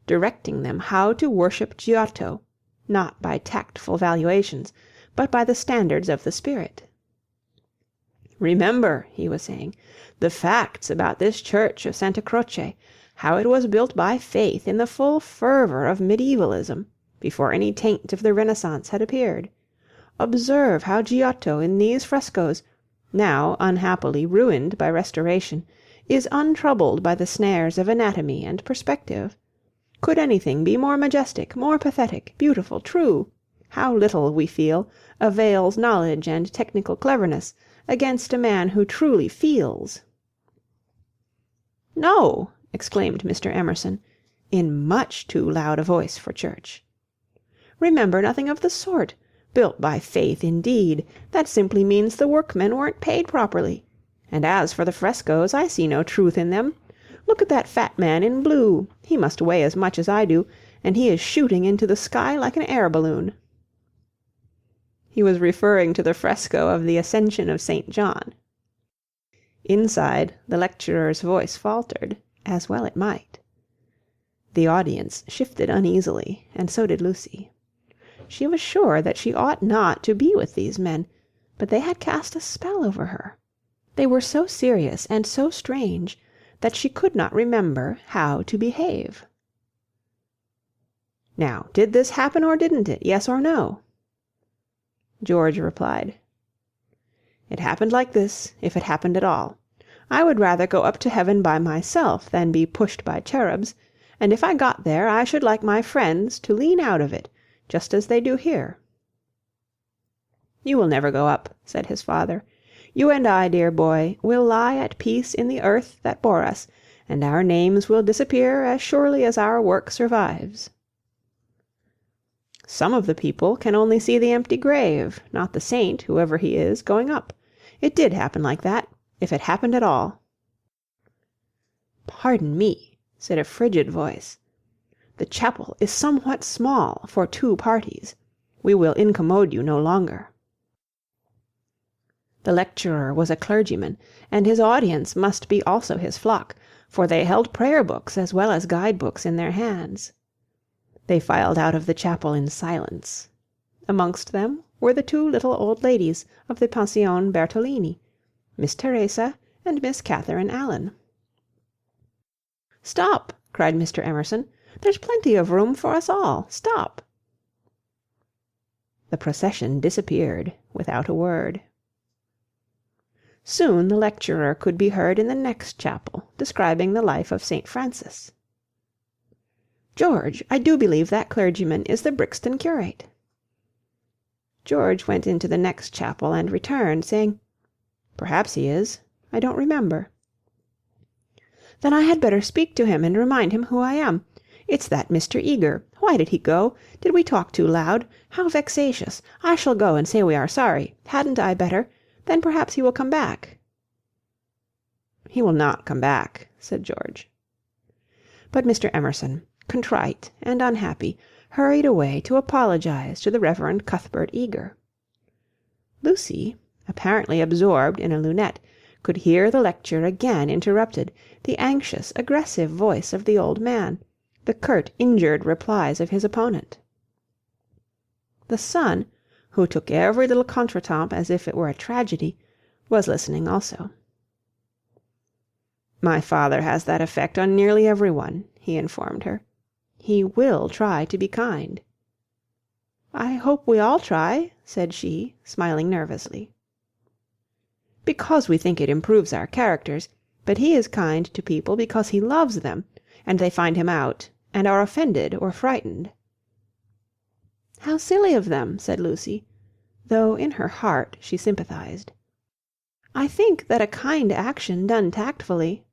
directing them how to worship Giotto, not by tactful valuations, but by the standards of the spirit. "Remember," he was saying, "the facts about this church of Santa Croce, how it was built by faith in the full fervour of medievalism, before any taint of the Renaissance had appeared. Observe how Giotto in these frescoes, now unhappily ruined by restoration, is untroubled by the snares of anatomy and perspective. Could anything be more majestic, more pathetic, beautiful, true? How little, we feel, avails knowledge and technical cleverness against a man who truly feels." "No!" exclaimed Mr. Emerson, in much too loud a voice for church. "Remember nothing of the sort. Built by faith, indeed! That simply means the workmen weren't paid properly. And as for the frescoes, I see no truth in them. Look at that fat man in blue. He must weigh as much as I do, and he is shooting into the sky like an air balloon." He was referring to the fresco of the Ascension of St. John. Inside, the lecturer's voice faltered, as well it might. The audience shifted uneasily, and so did Lucy. She was sure that she ought not to be with these men, but they had cast a spell over her. They were so serious and so strange that she could not remember how to behave. "Now, did this happen or didn't it? Yes or no?" George replied, "It happened like this, if it happened at all. I would rather go up to heaven by myself than be pushed by cherubs, and if I got there I should like my friends to lean out of it, just as they do here." "You will never go up," said his father. "You and I, dear boy, will lie at peace in the earth that bore us, and our names will disappear as surely as our work survives." "Some of the people can only see the empty grave, not the saint, whoever he is, going up. It did happen like that, if it happened at all." "Pardon me," said a frigid voice. "The chapel is somewhat small for 2 parties. We will incommode you no longer." The lecturer was a clergyman, and his audience must be also his flock, for they held prayer books as well as guide books in their hands. They filed out of the chapel in silence. Amongst them were the 2 little old ladies of the Pension Bertolini, Miss Teresa and Miss Catherine Allen. "Stop!" cried Mr. Emerson. "There's plenty of room for us all. Stop!" The procession disappeared without a word. Soon the lecturer could be heard in the next chapel, describing the life of St. Francis. "George, I do believe that clergyman is the Brixton curate." George went into the next chapel and returned, saying, "Perhaps he is. I don't remember." "Then I had better speak to him and remind him who I am. It's that Mr. Eager. Why did he go? Did we talk too loud? How vexatious! I shall go and say we are sorry. Hadn't I better? Then perhaps he will come back." "He will not come back," said George. But Mr. Emerson, contrite and unhappy, hurried away to apologize to the Reverend Cuthbert Eager. Lucy, apparently absorbed in a lunette, could hear the lecture again interrupted, the anxious, aggressive voice of the old man, the curt, injured replies of his opponent. The son, who took every little contretemps as if it were a tragedy, was listening also. "My father has that effect on nearly every one," he informed her. "He will try to be kind." "I hope we all try," said she, smiling nervously. "Because we think it improves our characters, but he is kind to people because he loves them, and they find him out, and are offended or frightened." "How silly of them," said Lucy, though in her heart she sympathized. "I think that a kind action done tactfully—"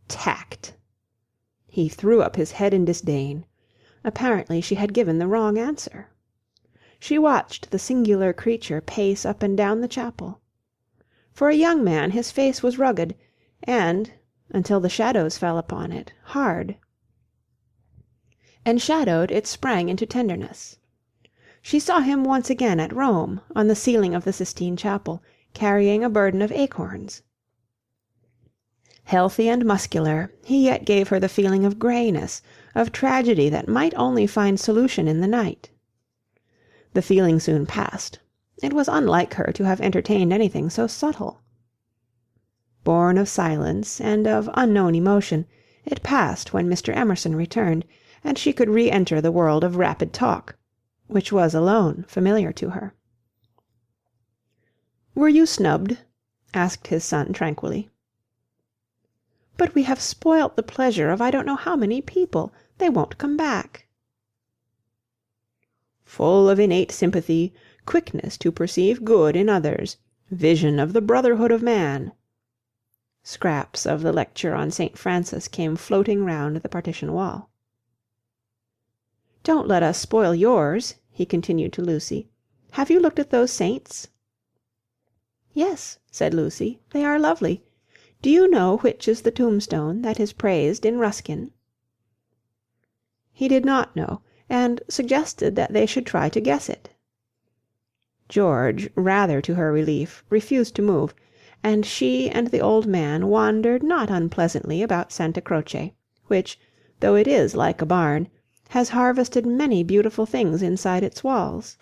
"Tact!" He threw up his head in disdain. Apparently she had given the wrong answer. She watched the singular creature pace up and down the chapel. For a young man his face was rugged, and, until the shadows fell upon it, hard. Enshadowed, it sprang into tenderness. She saw him once again at Rome, on the ceiling of the Sistine Chapel, carrying a burden of acorns. Healthy and muscular, he yet gave her the feeling of greyness, of tragedy that might only find solution in the night. The feeling soon passed. It was unlike her to have entertained anything so subtle. Born of silence and of unknown emotion, it passed when Mr. Emerson returned, and she could re-enter the world of rapid talk, which was alone familiar to her. "Were you snubbed?" asked his son tranquilly. "But we have spoilt the pleasure of I don't know how many people. They won't come back." "Full of innate sympathy, quickness to perceive good in others, vision of the brotherhood of man." Scraps of the lecture on St. Francis came floating round the partition wall. "Don't let us spoil yours," he continued to Lucy. "Have you looked at those saints?" "Yes," said Lucy, "they are lovely. Do you know which is the tombstone that is praised in Ruskin?" He did not know, and suggested that they should try to guess it. George, rather to her relief, refused to move, and she and the old man wandered not unpleasantly about Santa Croce, which, though it is like a barn, has harvested many beautiful things inside its walls.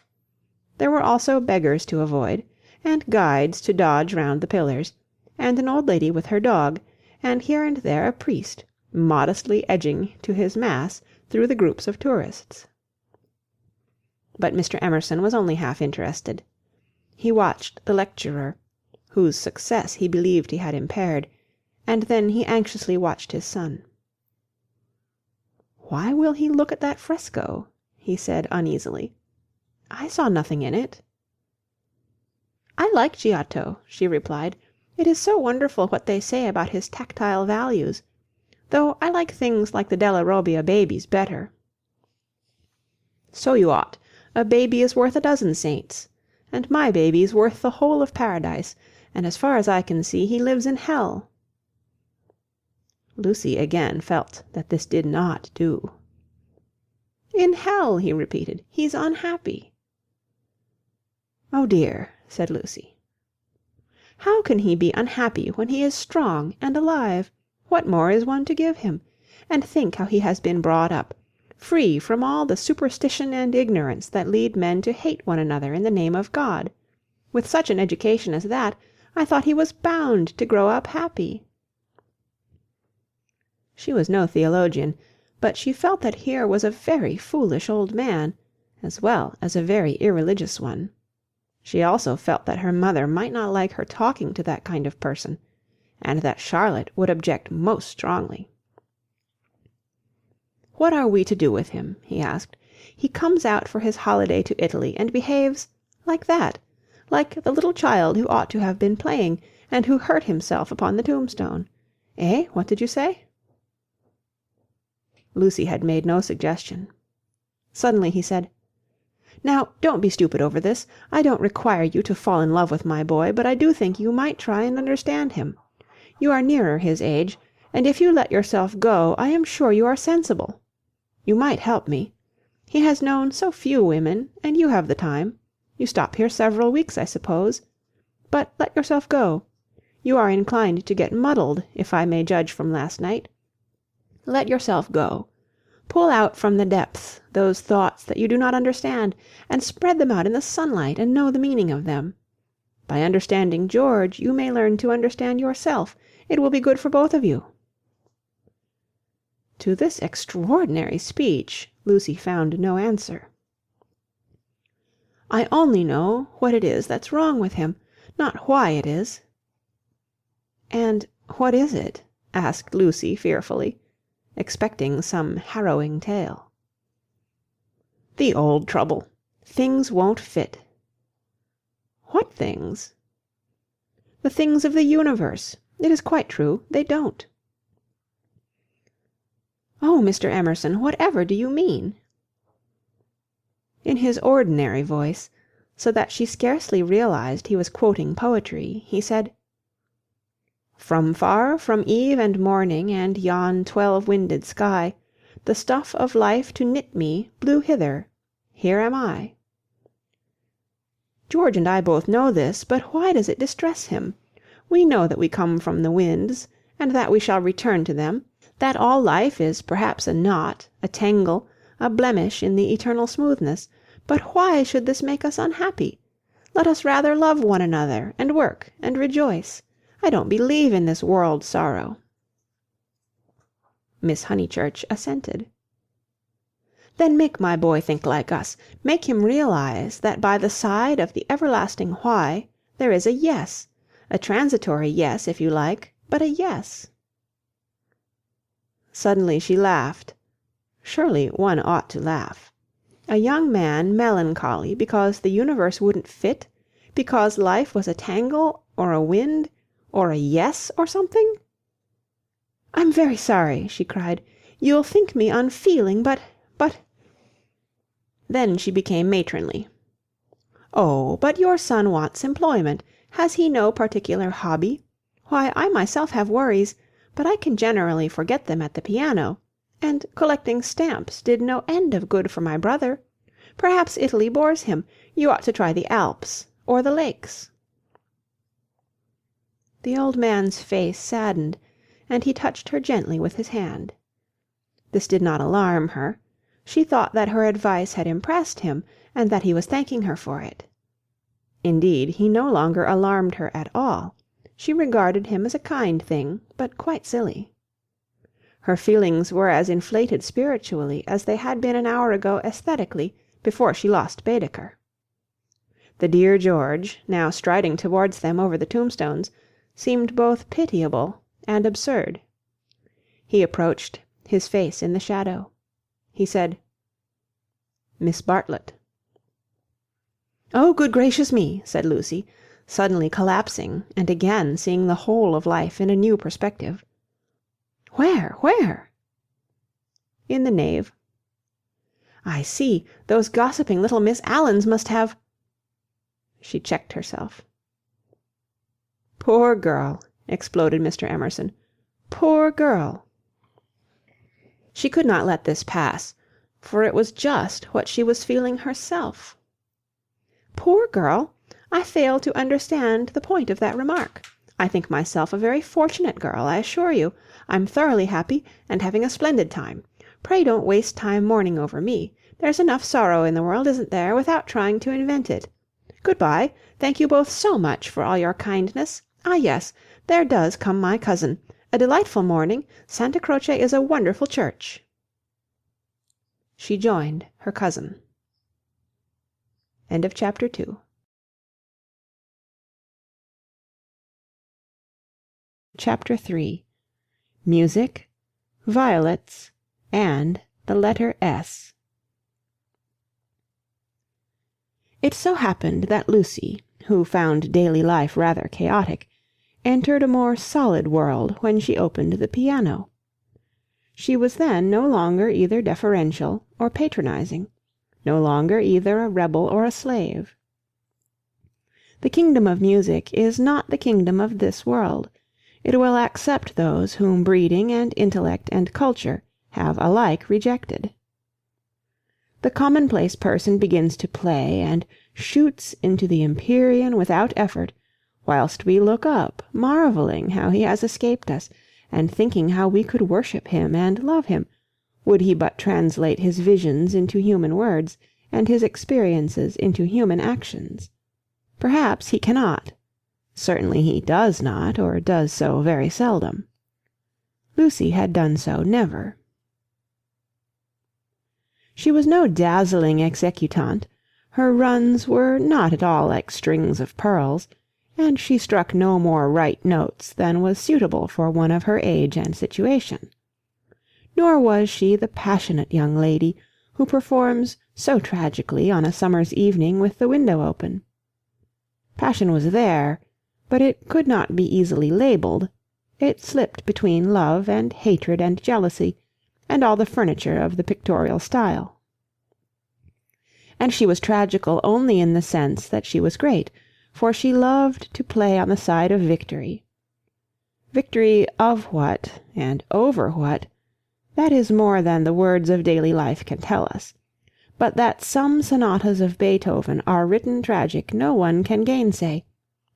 There were also beggars to avoid, and guides to dodge round the pillars, and an old lady with her dog, and here and there a priest, modestly edging to his mass through the groups of tourists. But Mr. Emerson was only half interested. He watched the lecturer, whose success he believed he had impaired, and then he anxiously watched his son. "Why will he look at that fresco?" he said uneasily. "I saw nothing in it." "I like Giotto," she replied. "It is so wonderful what they say about his tactile values, though I like things like the Della Robbia babies better." "So you ought. A baby is worth a dozen saints. And my baby's worth the whole of paradise, and as far as I can see, he lives in hell." Lucy again felt that this did not do. "In hell," he repeated. "He's unhappy." "Oh dear," said Lucy. "How can he be unhappy when he is strong and alive? What more is one to give him? And think how he has been brought up, free from all the superstition and ignorance that lead men to hate one another in the name of God. With such an education as that, I thought he was bound to grow up happy." She was no theologian, but she felt that here was a very foolish old man, as well as a very irreligious one. She also felt that her mother might not like her talking to that kind of person, and that Charlotte would object most strongly. "What are we to do with him?" he asked. "He comes out for his holiday to Italy, and behaves like that, like the little child who ought to have been playing, and who hurt himself upon the tombstone. Eh? What did you say?" Lucy had made no suggestion. Suddenly he said, "Now, don't be stupid over this. I don't require you to fall in love with my boy, but I do think you might try and understand him. You are nearer his age, and if you let yourself go, I am sure you are sensible. You might help me. He has known so few women, and you have the time. You stop here several weeks, I suppose. But let yourself go. You are inclined to get muddled, if I may judge from last night. Let yourself go. Pull out from the depths those thoughts that you do not understand, and spread them out in the sunlight and know the meaning of them. By understanding George, you may learn to understand yourself. It will be good for both of you." To this extraordinary speech, Lucy found no answer. "I only know what it is that's wrong with him, not why it is." "And what is it?" asked Lucy fearfully, expecting some harrowing tale. "The old trouble. Things won't fit." "What things?" "The things of the universe. It is quite true. They don't." "Oh, Mr. Emerson, whatever do you mean?" In his ordinary voice, so that she scarcely realized he was quoting poetry, he said, "From far from eve and morning and yon 12-winded sky, the stuff of life to knit me blew hither. Here am I." George and I both know this, but why does it distress him? We know that we come from the winds, and that we shall return to them, that all life is perhaps a knot, a tangle, a blemish in the eternal smoothness, but why should this make us unhappy? Let us rather love one another, and work, and rejoice. I don't believe in this world sorrow." Miss Honeychurch assented. "Then make my boy think like us. Make him realize that by the side of the everlasting why there is a yes, a transitory yes, if you like, but a yes." Suddenly she laughed. Surely one ought to laugh. A young man melancholy because the universe wouldn't fit, because life was a tangle, or a wind, or a yes, or something? "I'm very sorry," she cried. "You'll think me unfeeling, but... Then she became matronly. "Oh, but your son wants employment. Has he no particular hobby? Why, I myself have worries, but I can generally forget them at the piano. And collecting stamps did no end of good for my brother. Perhaps Italy bores him. You ought to try the Alps, or the lakes." The old man's face saddened, and he touched her gently with his hand. This did not alarm her. She thought that her advice had impressed him, and that he was thanking her for it. Indeed, he no longer alarmed her at all. She regarded him as a kind thing, but quite silly. Her feelings were as inflated spiritually as they had been an hour ago aesthetically, before she lost Baedeker. The dear George, now striding towards them over the tombstones, seemed both pitiable and absurd. He approached, his face in the shadow. He said, Miss Bartlett. "Oh, good gracious me!" said Lucy, suddenly collapsing and again seeing the whole of life in a new perspective. "Where?" "In the nave." "I see. Those gossiping little Miss Allens must have—" She checked herself. "Poor girl!" exploded Mr. Emerson. "Poor girl!" She could not let this pass, for it was just what she was feeling herself. "Poor girl! I fail to understand the point of that remark. I think myself a very fortunate girl, I assure you. I'm thoroughly happy, and having a splendid time. Pray don't waste time mourning over me. There's enough sorrow in the world, isn't there, without trying to invent it? Good-bye. Thank you both so much for all your kindness. Ah, yes, there does come my cousin. A delightful morning. Santa Croce is a wonderful church." She joined her cousin. End of chapter 2. Chapter 3. Music, Violets, and the letter S. It so happened that Lucy, who found daily life rather chaotic, entered a more solid world when she opened the piano. She was then no longer either deferential or patronizing, no longer either a rebel or a slave. The kingdom of music is not the kingdom of this world. It will accept those whom breeding and intellect and culture have alike rejected. The commonplace person begins to play and shoots into the empyrean without effort, whilst we look up, marvelling how he has escaped us, and thinking how we could worship him and love him, would he but translate his visions into human words, and his experiences into human actions. Perhaps he cannot. Certainly he does not, or does so very seldom. Lucy had done so never. She was no dazzling executante. Her runs were not at all like strings of pearls, and she struck no more right notes than was suitable for one of her age and situation. Nor was she the passionate young lady who performs so tragically on a summer's evening with the window open. Passion was there, but it could not be easily labelled. It slipped between love and hatred and jealousy, and all the furniture of the pictorial style. And she was tragical only in the sense that she was great, for she loved to play on the side of victory. Victory of what, and over what, that is more than the words of daily life can tell us. But that some sonatas of Beethoven are written tragic no one can gainsay,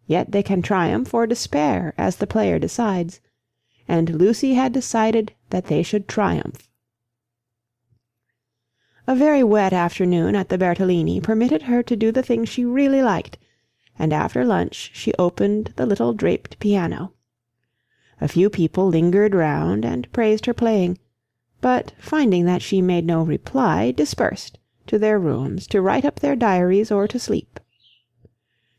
yet they can triumph or despair as the player decides, and Lucy had decided that they should triumph. A very wet afternoon at the Bertolini permitted her to do the thing she really liked, and after lunch she opened the little draped piano. A few people lingered round and praised her playing, but finding that she made no reply, dispersed to their rooms to write up their diaries or to sleep.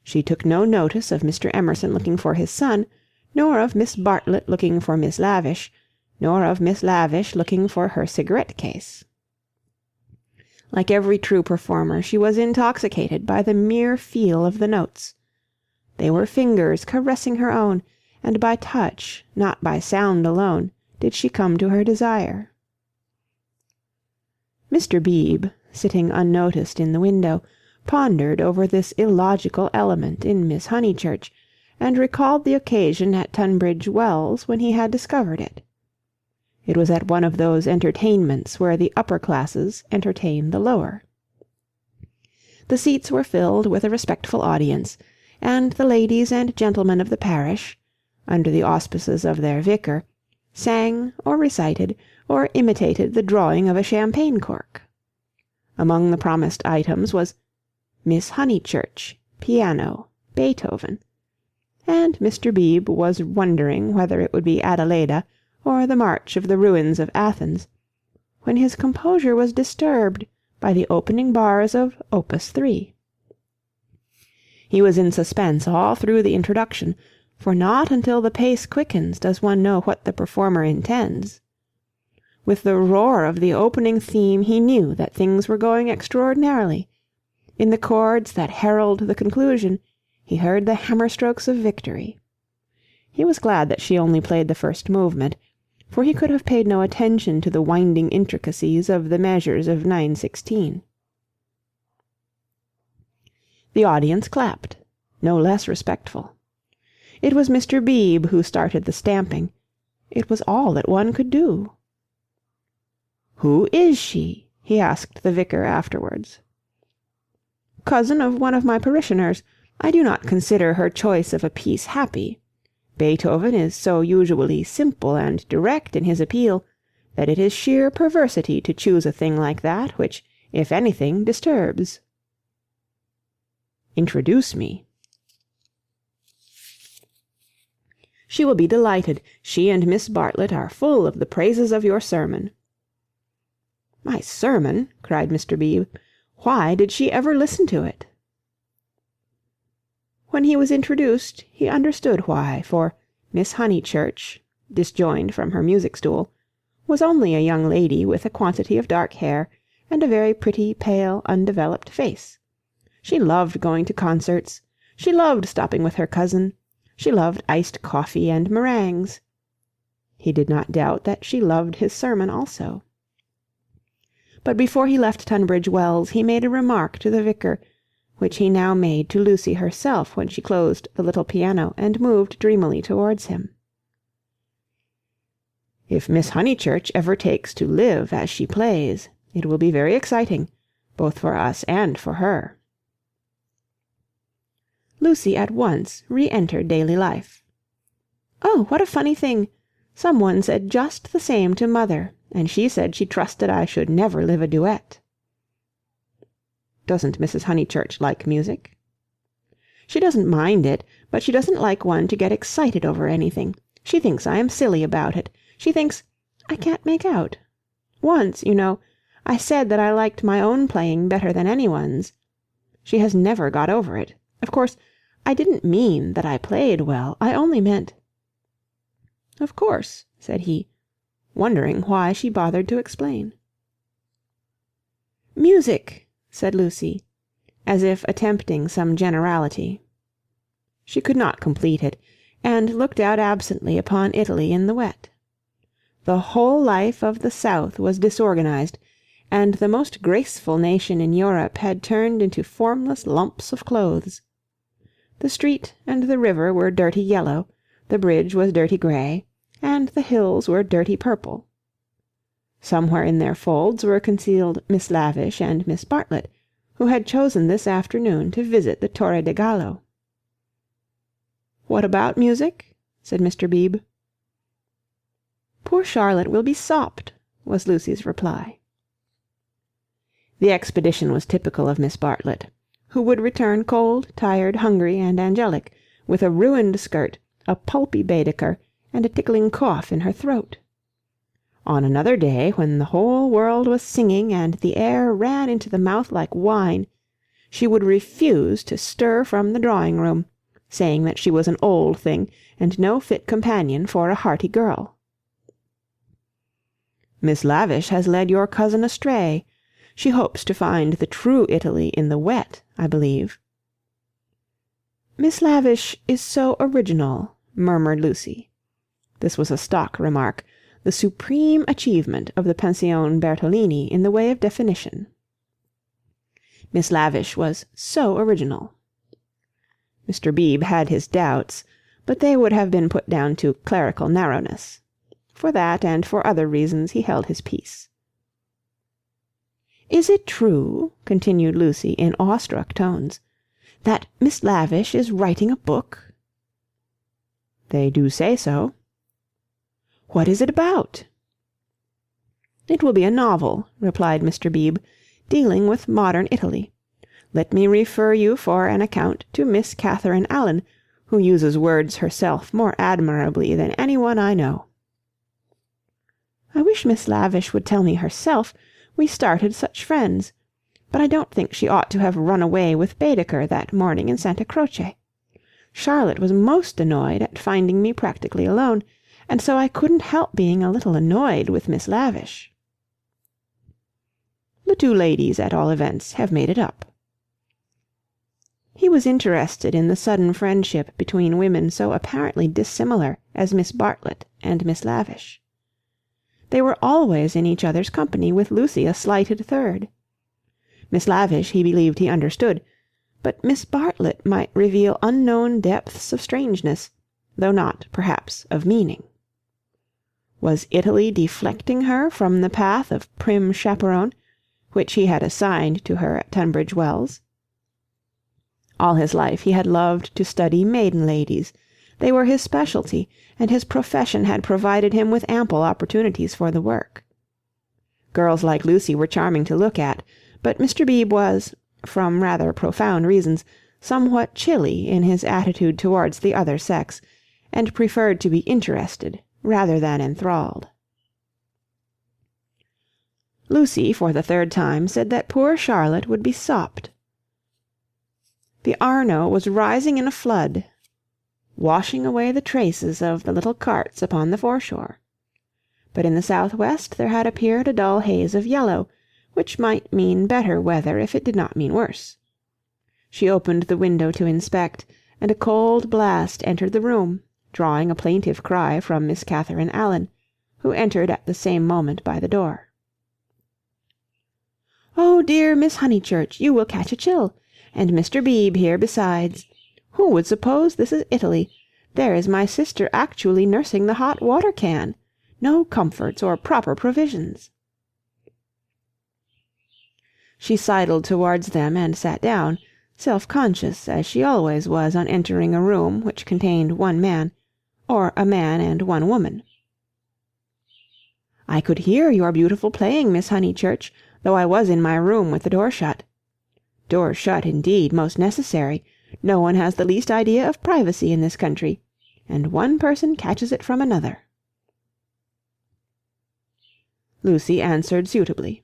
She took no notice of Mr. Emerson looking for his son, nor of Miss Bartlett looking for Miss Lavish, nor of Miss Lavish looking for her cigarette-case. Like every true performer, she was intoxicated by the mere feel of the notes. They were fingers caressing her own, and by touch, not by sound alone, did she come to her desire. Mr. Beebe, sitting unnoticed in the window, pondered over this illogical element in Miss Honeychurch, and recalled the occasion at Tunbridge Wells when he had discovered it. It was at one of those entertainments where the upper classes entertain the lower. The seats were filled with a respectful audience, and the ladies and gentlemen of the parish, under the auspices of their vicar, sang or recited or imitated the drawing of a champagne cork. Among the promised items was Miss Honeychurch, piano, Beethoven, and Mr. Beebe was wondering whether it would be Adelaida or the March of the Ruins of Athens, when his composure was disturbed by the opening bars of Opus 3. He was in suspense all through the introduction, for not until the pace quickens does one know what the performer intends. With the roar of the opening theme he knew that things were going extraordinarily. In the chords that herald the conclusion he heard the hammer-strokes of victory. He was glad that she only played the first movement, for he could have paid no attention to the winding intricacies of the measures of 9/16. The audience clapped, no less respectful. It was Mr. Beebe who started the stamping. It was all that one could do. "Who is she?" he asked the vicar afterwards. "Cousin of one of my parishioners. I do not consider her choice of a piece happy. Beethoven is so usually simple and direct in his appeal, that it is sheer perversity to choose a thing like that, which, if anything, disturbs." "Introduce me." "She will be delighted. She and Miss Bartlett are full of the praises of your sermon." "My sermon!" cried Mr. Beebe. "Why did she ever listen to it?" When he was introduced, he understood why, for Miss Honeychurch, disjoined from her music-stool, was only a young lady with a quantity of dark hair and a very pretty, pale, undeveloped face. She loved going to concerts. She loved stopping with her cousin. She loved iced coffee and meringues. He did not doubt that she loved his sermon also. But before he left Tunbridge Wells he made a remark to the vicar, which he now made to Lucy herself when she closed the little piano and moved dreamily towards him. "If Miss Honeychurch ever takes to live as she plays, it will be very exciting, both for us and for her." Lucy at once re-entered daily life. "Oh, what a funny thing! Some one said just the same to mother, and she said she trusted I should never live a duet." "Doesn't Mrs. Honeychurch like music?" "She doesn't mind it, but she doesn't like one to get excited over anything. She thinks I am silly about it. She thinks I can't make out. Once, you know, I said that I liked my own playing better than anyone's. She has never got over it. Of course, I didn't mean that I played well. I only meant—" "Of course," said he, wondering why she bothered to explain. "Music," said Lucy, as if attempting some generality. She could not complete it, and looked out absently upon Italy in the wet. The whole life of the South was disorganized, and the most graceful nation in Europe had turned into formless lumps of clothes. The street and the river were dirty yellow, the bridge was dirty grey, and the hills were dirty purple. Somewhere in their folds were concealed Miss Lavish and Miss Bartlett, who had chosen this afternoon to visit the Torre de Gallo. "What about music?" said Mr. Beebe. "Poor Charlotte will be sopped," was Lucy's reply. The expedition was typical of Miss Bartlett, who would return cold, tired, hungry, and angelic, with a ruined skirt, a pulpy Baedeker, and a tickling cough in her throat. On another day, when the whole world was singing and the air ran into the mouth like wine, she would refuse to stir from the drawing-room, saying that she was an old thing and no fit companion for a hearty girl. "Miss Lavish has led your cousin astray. She hopes to find the true Italy in the wet, I believe." "Miss Lavish is so original," murmured Lucy. This was a stock remark, the supreme achievement of the Pension Bertolini in the way of definition. Miss Lavish was so original. Mr. Beebe had his doubts, but they would have been put down to clerical narrowness. For that and for other reasons he held his peace. "Is it true," continued Lucy in awestruck tones, "that Miss Lavish is writing a book?" "They do say so." "What is it about?" "It will be a novel," replied Mr. Beebe, "dealing with modern Italy. Let me refer you for an account to Miss Catherine Allen, who uses words herself more admirably than any one I know." "I wish Miss Lavish would tell me herself. We started such friends. But I don't think she ought to have run away with Baedeker that morning in Santa Croce. Charlotte was most annoyed at finding me practically alone, and so I couldn't help being a little annoyed with Miss Lavish. The two ladies, at all events, have made it up." He was interested in the sudden friendship between women so apparently dissimilar as Miss Bartlett and Miss Lavish. They were always in each other's company, with Lucy a slighted third. Miss Lavish he believed he understood, but Miss Bartlett might reveal unknown depths of strangeness, though not, perhaps, of meaning. Was Italy deflecting her from the path of prim chaperone, which he had assigned to her at Tunbridge Wells? All his life he had loved to study maiden ladies. They were his specialty, and his profession had provided him with ample opportunities for the work. Girls like Lucy were charming to look at, but Mr. Beebe was, from rather profound reasons, somewhat chilly in his attitude towards the other sex, and preferred to be interested rather than enthralled. Lucy, for the third time, said that poor Charlotte would be sopped. The Arno was rising in a flood, washing away the traces of the little carts upon the foreshore. But in the south-west there had appeared a dull haze of yellow, which might mean better weather if it did not mean worse. She opened the window to inspect, and a cold blast entered the room, drawing a plaintive cry from Miss Catherine Allen, who entered at the same moment by the door. "Oh, dear Miss Honeychurch, you will catch a chill, and Mr. Beebe here besides. Who would suppose this is Italy? There is my sister actually nursing the hot water can. No comforts or proper provisions." She sidled towards them and sat down, self-conscious, as she always was on entering a room which contained one man, or a man and one woman. "I could hear your beautiful playing, Miss Honeychurch, though I was in my room with the door shut. Door shut, indeed, most necessary. No one has the least idea of privacy in this country, and one person catches it from another." Lucy answered suitably.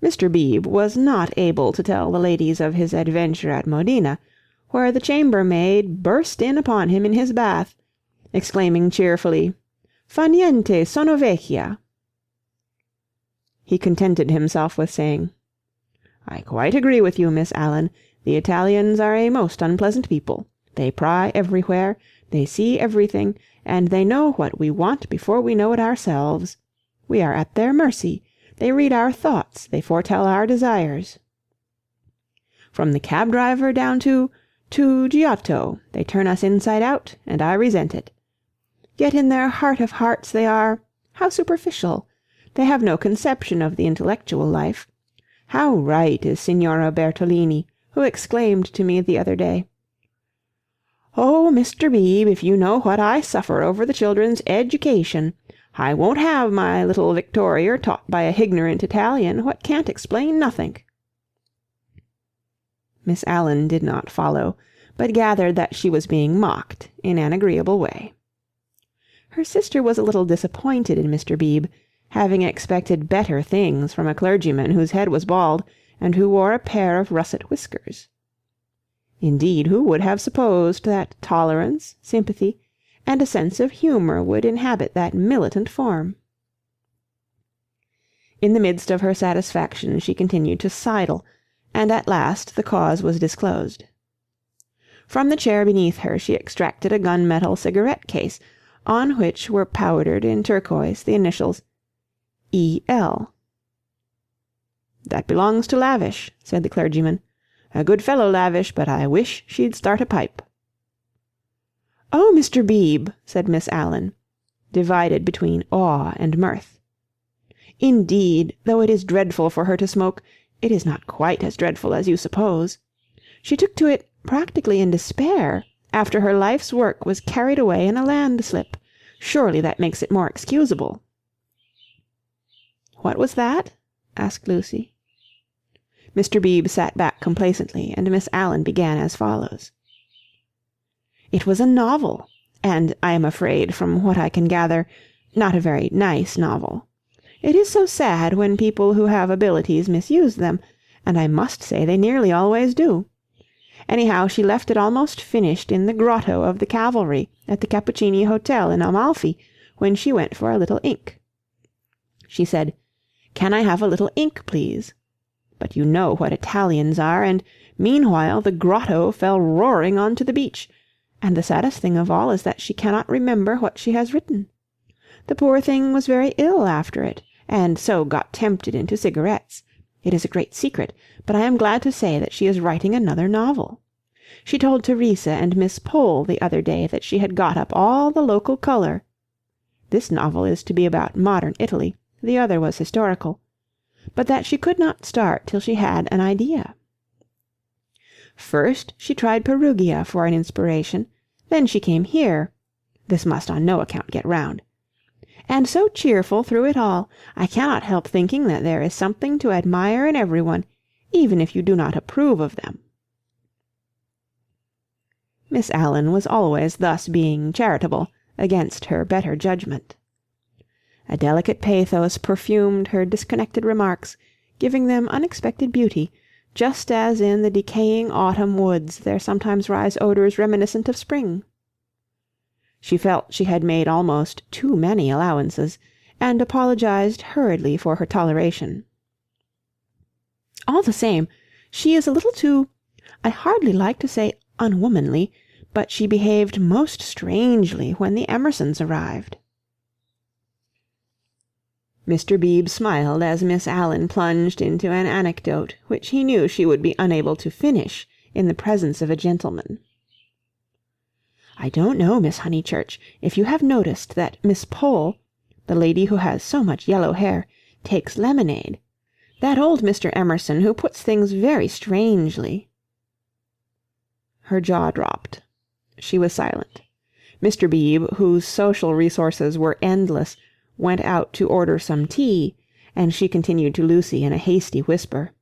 Mr. Beebe was not able to tell the ladies of his adventure at Modena, where the chambermaid burst in upon him in his bath, exclaiming cheerfully, "Fa niente, sono vecchia." He contented himself with saying, "I quite agree with you, Miss Allen. The Italians are a most unpleasant people. They pry everywhere, they see everything, and they know what we want before we know it ourselves. We are at their mercy. They read our thoughts, they foretell our desires. From the cab-driver down to Giotto, they turn us inside out, and I resent it. Yet in their heart of hearts they are, how superficial! They have no conception of the intellectual life. How right is Signora Bertolini, who exclaimed to me the other day, 'Oh, Mr. Beebe, if you know what I suffer over the children's education! I won't have my little Victorier taught by a hignorant Italian, what can't explain nothink.'" Miss Allen did not follow, but gathered that she was being mocked in an agreeable way. Her sister was a little disappointed in Mr. Beebe, having expected better things from a clergyman whose head was bald, and who wore a pair of russet whiskers. Indeed, who would have supposed that tolerance, sympathy, and a sense of humour would inhabit that militant form? In the midst of her satisfaction she continued to sidle, and at last the cause was disclosed. From the chair beneath her she extracted a gun-metal cigarette-case, on which were powdered in turquoise the initials E.L. "That belongs to Lavish," said the clergyman. "A good fellow, Lavish, but I wish she'd start a pipe." "Oh, Mr. Beebe," said Miss Allen, divided between awe and mirth. "Indeed, though it is dreadful for her to smoke, it is not quite as dreadful as you suppose. She took to it practically in despair, after her life's work was carried away in a landslip. Surely that makes it more excusable." "What was that?" asked Lucy. Mr. Beebe sat back complacently, and Miss Allen began as follows. "It was a novel, and I am afraid, from what I can gather, not a very nice novel. It is so sad when people who have abilities misuse them, and I must say they nearly always do. Anyhow, she left it almost finished in the grotto of the Cavalry at the Cappuccini Hotel in Amalfi, when she went for a little ink. She said, "Can I have a little ink, please?" But you know what Italians are, and meanwhile the grotto fell roaring on to the beach, and the saddest thing of all is that she cannot remember what she has written. The poor thing was very ill after it, and so got tempted into cigarettes. It is a great secret, but I am glad to say that she is writing another novel. She told Teresa and Miss Pole the other day that she had got up all the local colour. This novel is to be about modern Italy, the other was historical, but that she could not start till she had an idea. First she tried Perugia for an inspiration, then she came here. This must on no account get round. And so cheerful through it all, I cannot help thinking that there is something to admire in everyone, even if you do not approve of them. Miss Allen was always thus being charitable against her better judgment. A delicate pathos perfumed her disconnected remarks, giving them unexpected beauty, just as in the decaying autumn woods there sometimes rise odours reminiscent of spring. She felt she had made almost too many allowances, and apologized hurriedly for her toleration. All the same, she is a little too, I hardly like to say unwomanly, but she behaved most strangely when the Emersons arrived. Mr. Beebe smiled as Miss Allen plunged into an anecdote which he knew she would be unable to finish in the presence of a gentleman. "I don't know, Miss Honeychurch, if you have noticed that Miss Pole, the lady who has so much yellow hair, takes lemonade. That old Mr. Emerson who puts things very strangely." Her jaw dropped. She was silent. Mr. Beebe, whose social resources were endless, went out to order some tea, and she continued to Lucy in a hasty whisper,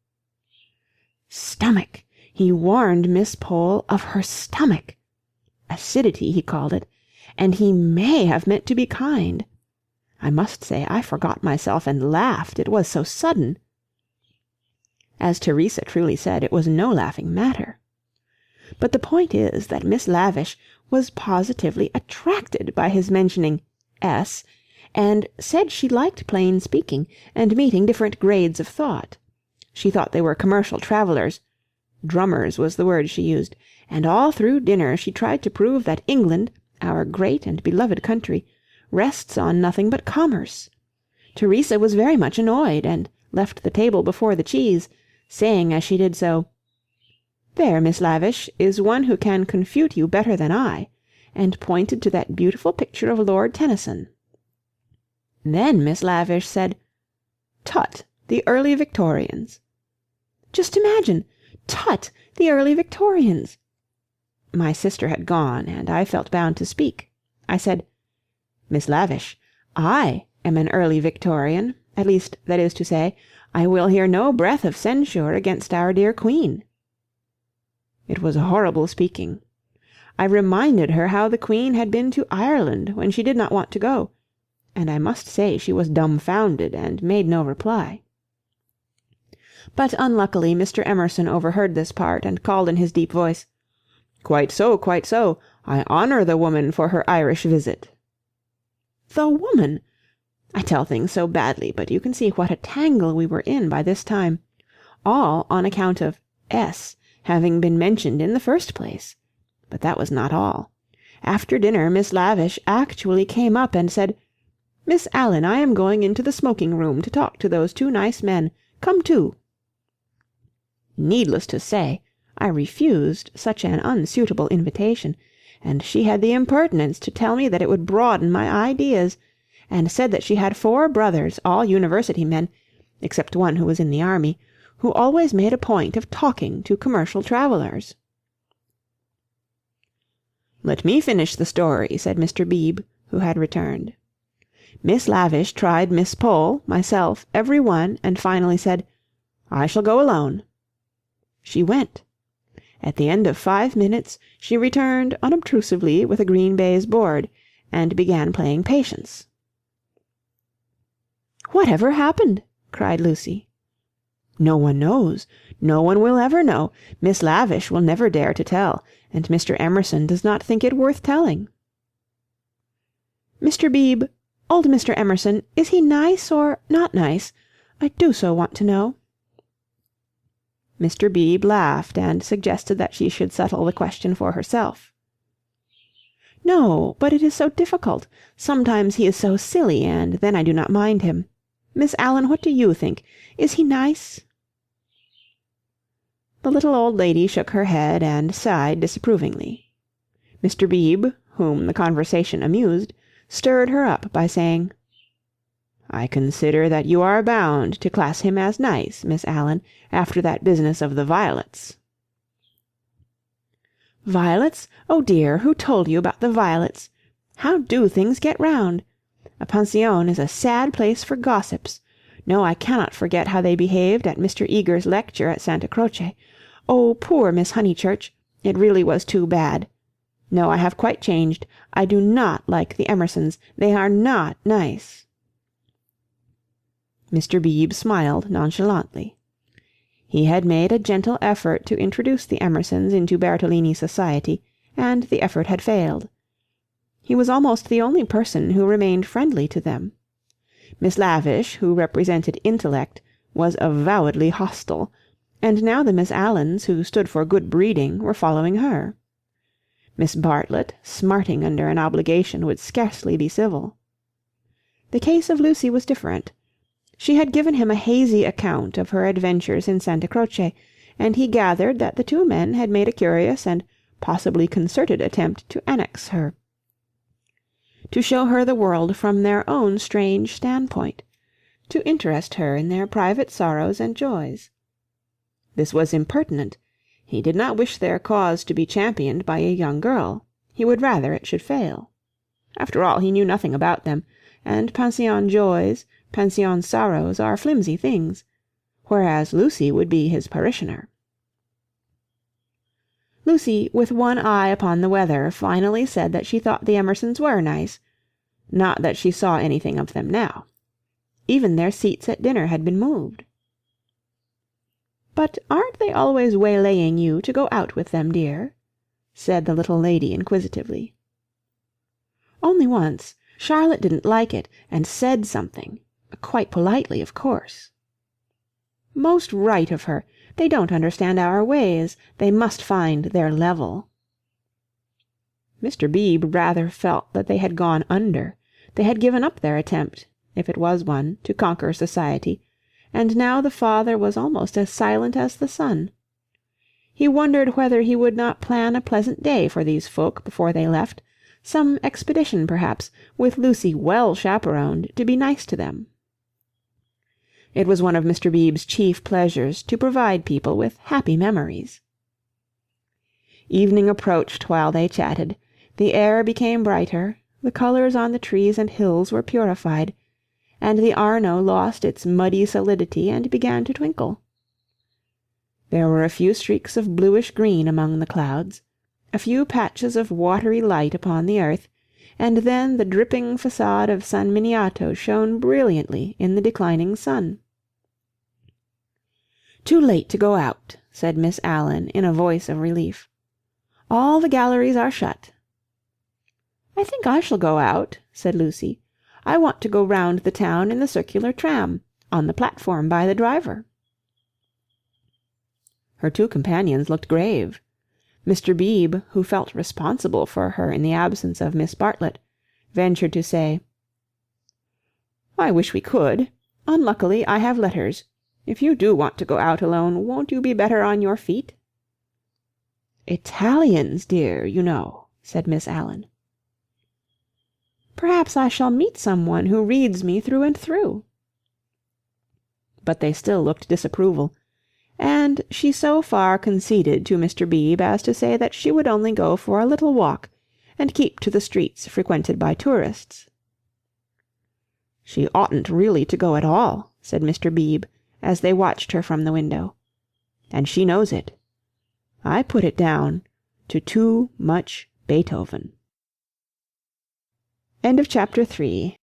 "Stomach! He warned Miss Pole of her stomach. Acidity, he called it, and he may have meant to be kind. I must say I forgot myself and laughed, it was so sudden." As Teresa truly said, it was no laughing matter. But the point is that Miss Lavish was positively attracted by his mentioning S, and said she liked plain speaking, and meeting different grades of thought. She thought they were commercial travellers. Drummers was the word she used, and all through dinner she tried to prove that England, our great and beloved country, rests on nothing but commerce. Teresa was very much annoyed, and left the table before the cheese, saying as she did so, "There, Miss Lavish, is one who can confute you better than I," and pointed to that beautiful picture of Lord Tennyson. Then Miss Lavish said, "Tut, the early Victorians." Just imagine! Tut, the early Victorians! My sister had gone, and I felt bound to speak. I said, "Miss Lavish, I am an early Victorian, at least, that is to say, I will hear no breath of censure against our dear Queen." It was horrible speaking. I reminded her how the Queen had been to Ireland when she did not want to go, and I must say she was dumbfounded and made no reply. But unluckily Mr. Emerson overheard this part, and called in his deep voice, "Quite so, quite so. I honour the woman for her Irish visit." The woman! I tell things so badly, but you can see what a tangle we were in by this time, all on account of S having been mentioned in the first place. But that was not all. After dinner Miss Lavish actually came up and said, "Miss Allen, I am going into the smoking-room to talk to those two nice men. Come too." Needless to say, I refused such an unsuitable invitation, and she had the impertinence to tell me that it would broaden my ideas, and said that she had 4 brothers, all university men, except one who was in the army, who always made a point of talking to commercial travellers. "Let me finish the story," said Mr. Beebe, who had returned. Miss Lavish tried Miss Pole, myself, every one, and finally said, "I shall go alone." She went. At the end of 5 minutes she returned unobtrusively with a green baize board, and began playing Patience. "Whatever happened?" cried Lucy. "No one knows. No one will ever know. Miss Lavish will never dare to tell, and Mr. Emerson does not think it worth telling." Mr. Beebe Old Mr. Emerson, is he nice or not nice? I do so want to know." Mr. Beebe laughed and suggested that she should settle the question for herself. "No, but it is so difficult. Sometimes he is so silly, and then I do not mind him. Miss Allen, what do you think? Is he nice?" The little old lady shook her head and sighed disapprovingly. Mr. Beebe, whom the conversation amused, stirred her up by saying, "I consider that you are bound to class him as nice, Miss Allen, after that business of the violets." "Violets? Oh dear, who told you about the violets? How do things get round? A pension is a sad place for gossips. No, I cannot forget how they behaved at Mr. Eager's lecture at Santa Croce. Oh, poor Miss Honeychurch! It really was too bad. No, I have quite changed. I do not like the Emersons. They are not nice." Mr. Beebe smiled nonchalantly. He had made a gentle effort to introduce the Emersons into Bertolini society, and the effort had failed. He was almost the only person who remained friendly to them. Miss Lavish, who represented intellect, was avowedly hostile, and now the Miss Allens, who stood for good breeding, were following her. Miss Bartlett, smarting under an obligation, would scarcely be civil. The case of Lucy was different. She had given him a hazy account of her adventures in Santa Croce, and he gathered that the two men had made a curious and possibly concerted attempt to annex her, to show her the world from their own strange standpoint, to interest her in their private sorrows and joys. This was impertinent. He did not wish their cause to be championed by a young girl. He would rather it should fail. After all, he knew nothing about them, and pension joys, pension sorrows are flimsy things, whereas Lucy would be his parishioner. Lucy, with one eye upon the weather, finally said that she thought the Emersons were nice, not that she saw anything of them now. Even their seats at dinner had been moved. "But aren't they always waylaying you to go out with them, dear?" said the little lady inquisitively. "Only once. Charlotte didn't like it, and said something. Quite politely, of course." "Most right of her. They don't understand our ways. They must find their level." Mr. Beebe rather felt that they had gone under. They had given up their attempt, if it was one, to conquer society, and now the father was almost as silent as the son. He wondered whether he would not plan a pleasant day for these folk before they left, some expedition perhaps, with Lucy well chaperoned, to be nice to them. It was one of Mr. Beebe's chief pleasures to provide people with happy memories. Evening approached while they chatted. The air became brighter, the colours on the trees and hills were purified, and the Arno lost its muddy solidity and began to twinkle. There were a few streaks of bluish-green among the clouds, a few patches of watery light upon the earth, and then the dripping facade of San Miniato shone brilliantly in the declining sun. "Too late to go out," said Miss Allen in a voice of relief. "All the galleries are shut." "I think I shall go out," said Lucy. "I want to go round the town in the circular tram, on the platform by the driver." Her two companions looked grave. Mr. Beebe, who felt responsible for her in the absence of Miss Bartlett, ventured to say, "I wish we could. Unluckily, I have letters. If you do want to go out alone, won't you be better on your feet?" "Italians, dear, you know," said Miss Allen. "Perhaps I shall meet someone who reads me through and through." But they still looked disapproval, and she so far conceded to Mr. Beebe as to say that she would only go for a little walk, and keep to the streets frequented by tourists. "She oughtn't really to go at all," said Mr. Beebe, as they watched her from the window. "And she knows it. I put it down to too much Beethoven." End of chapter 3.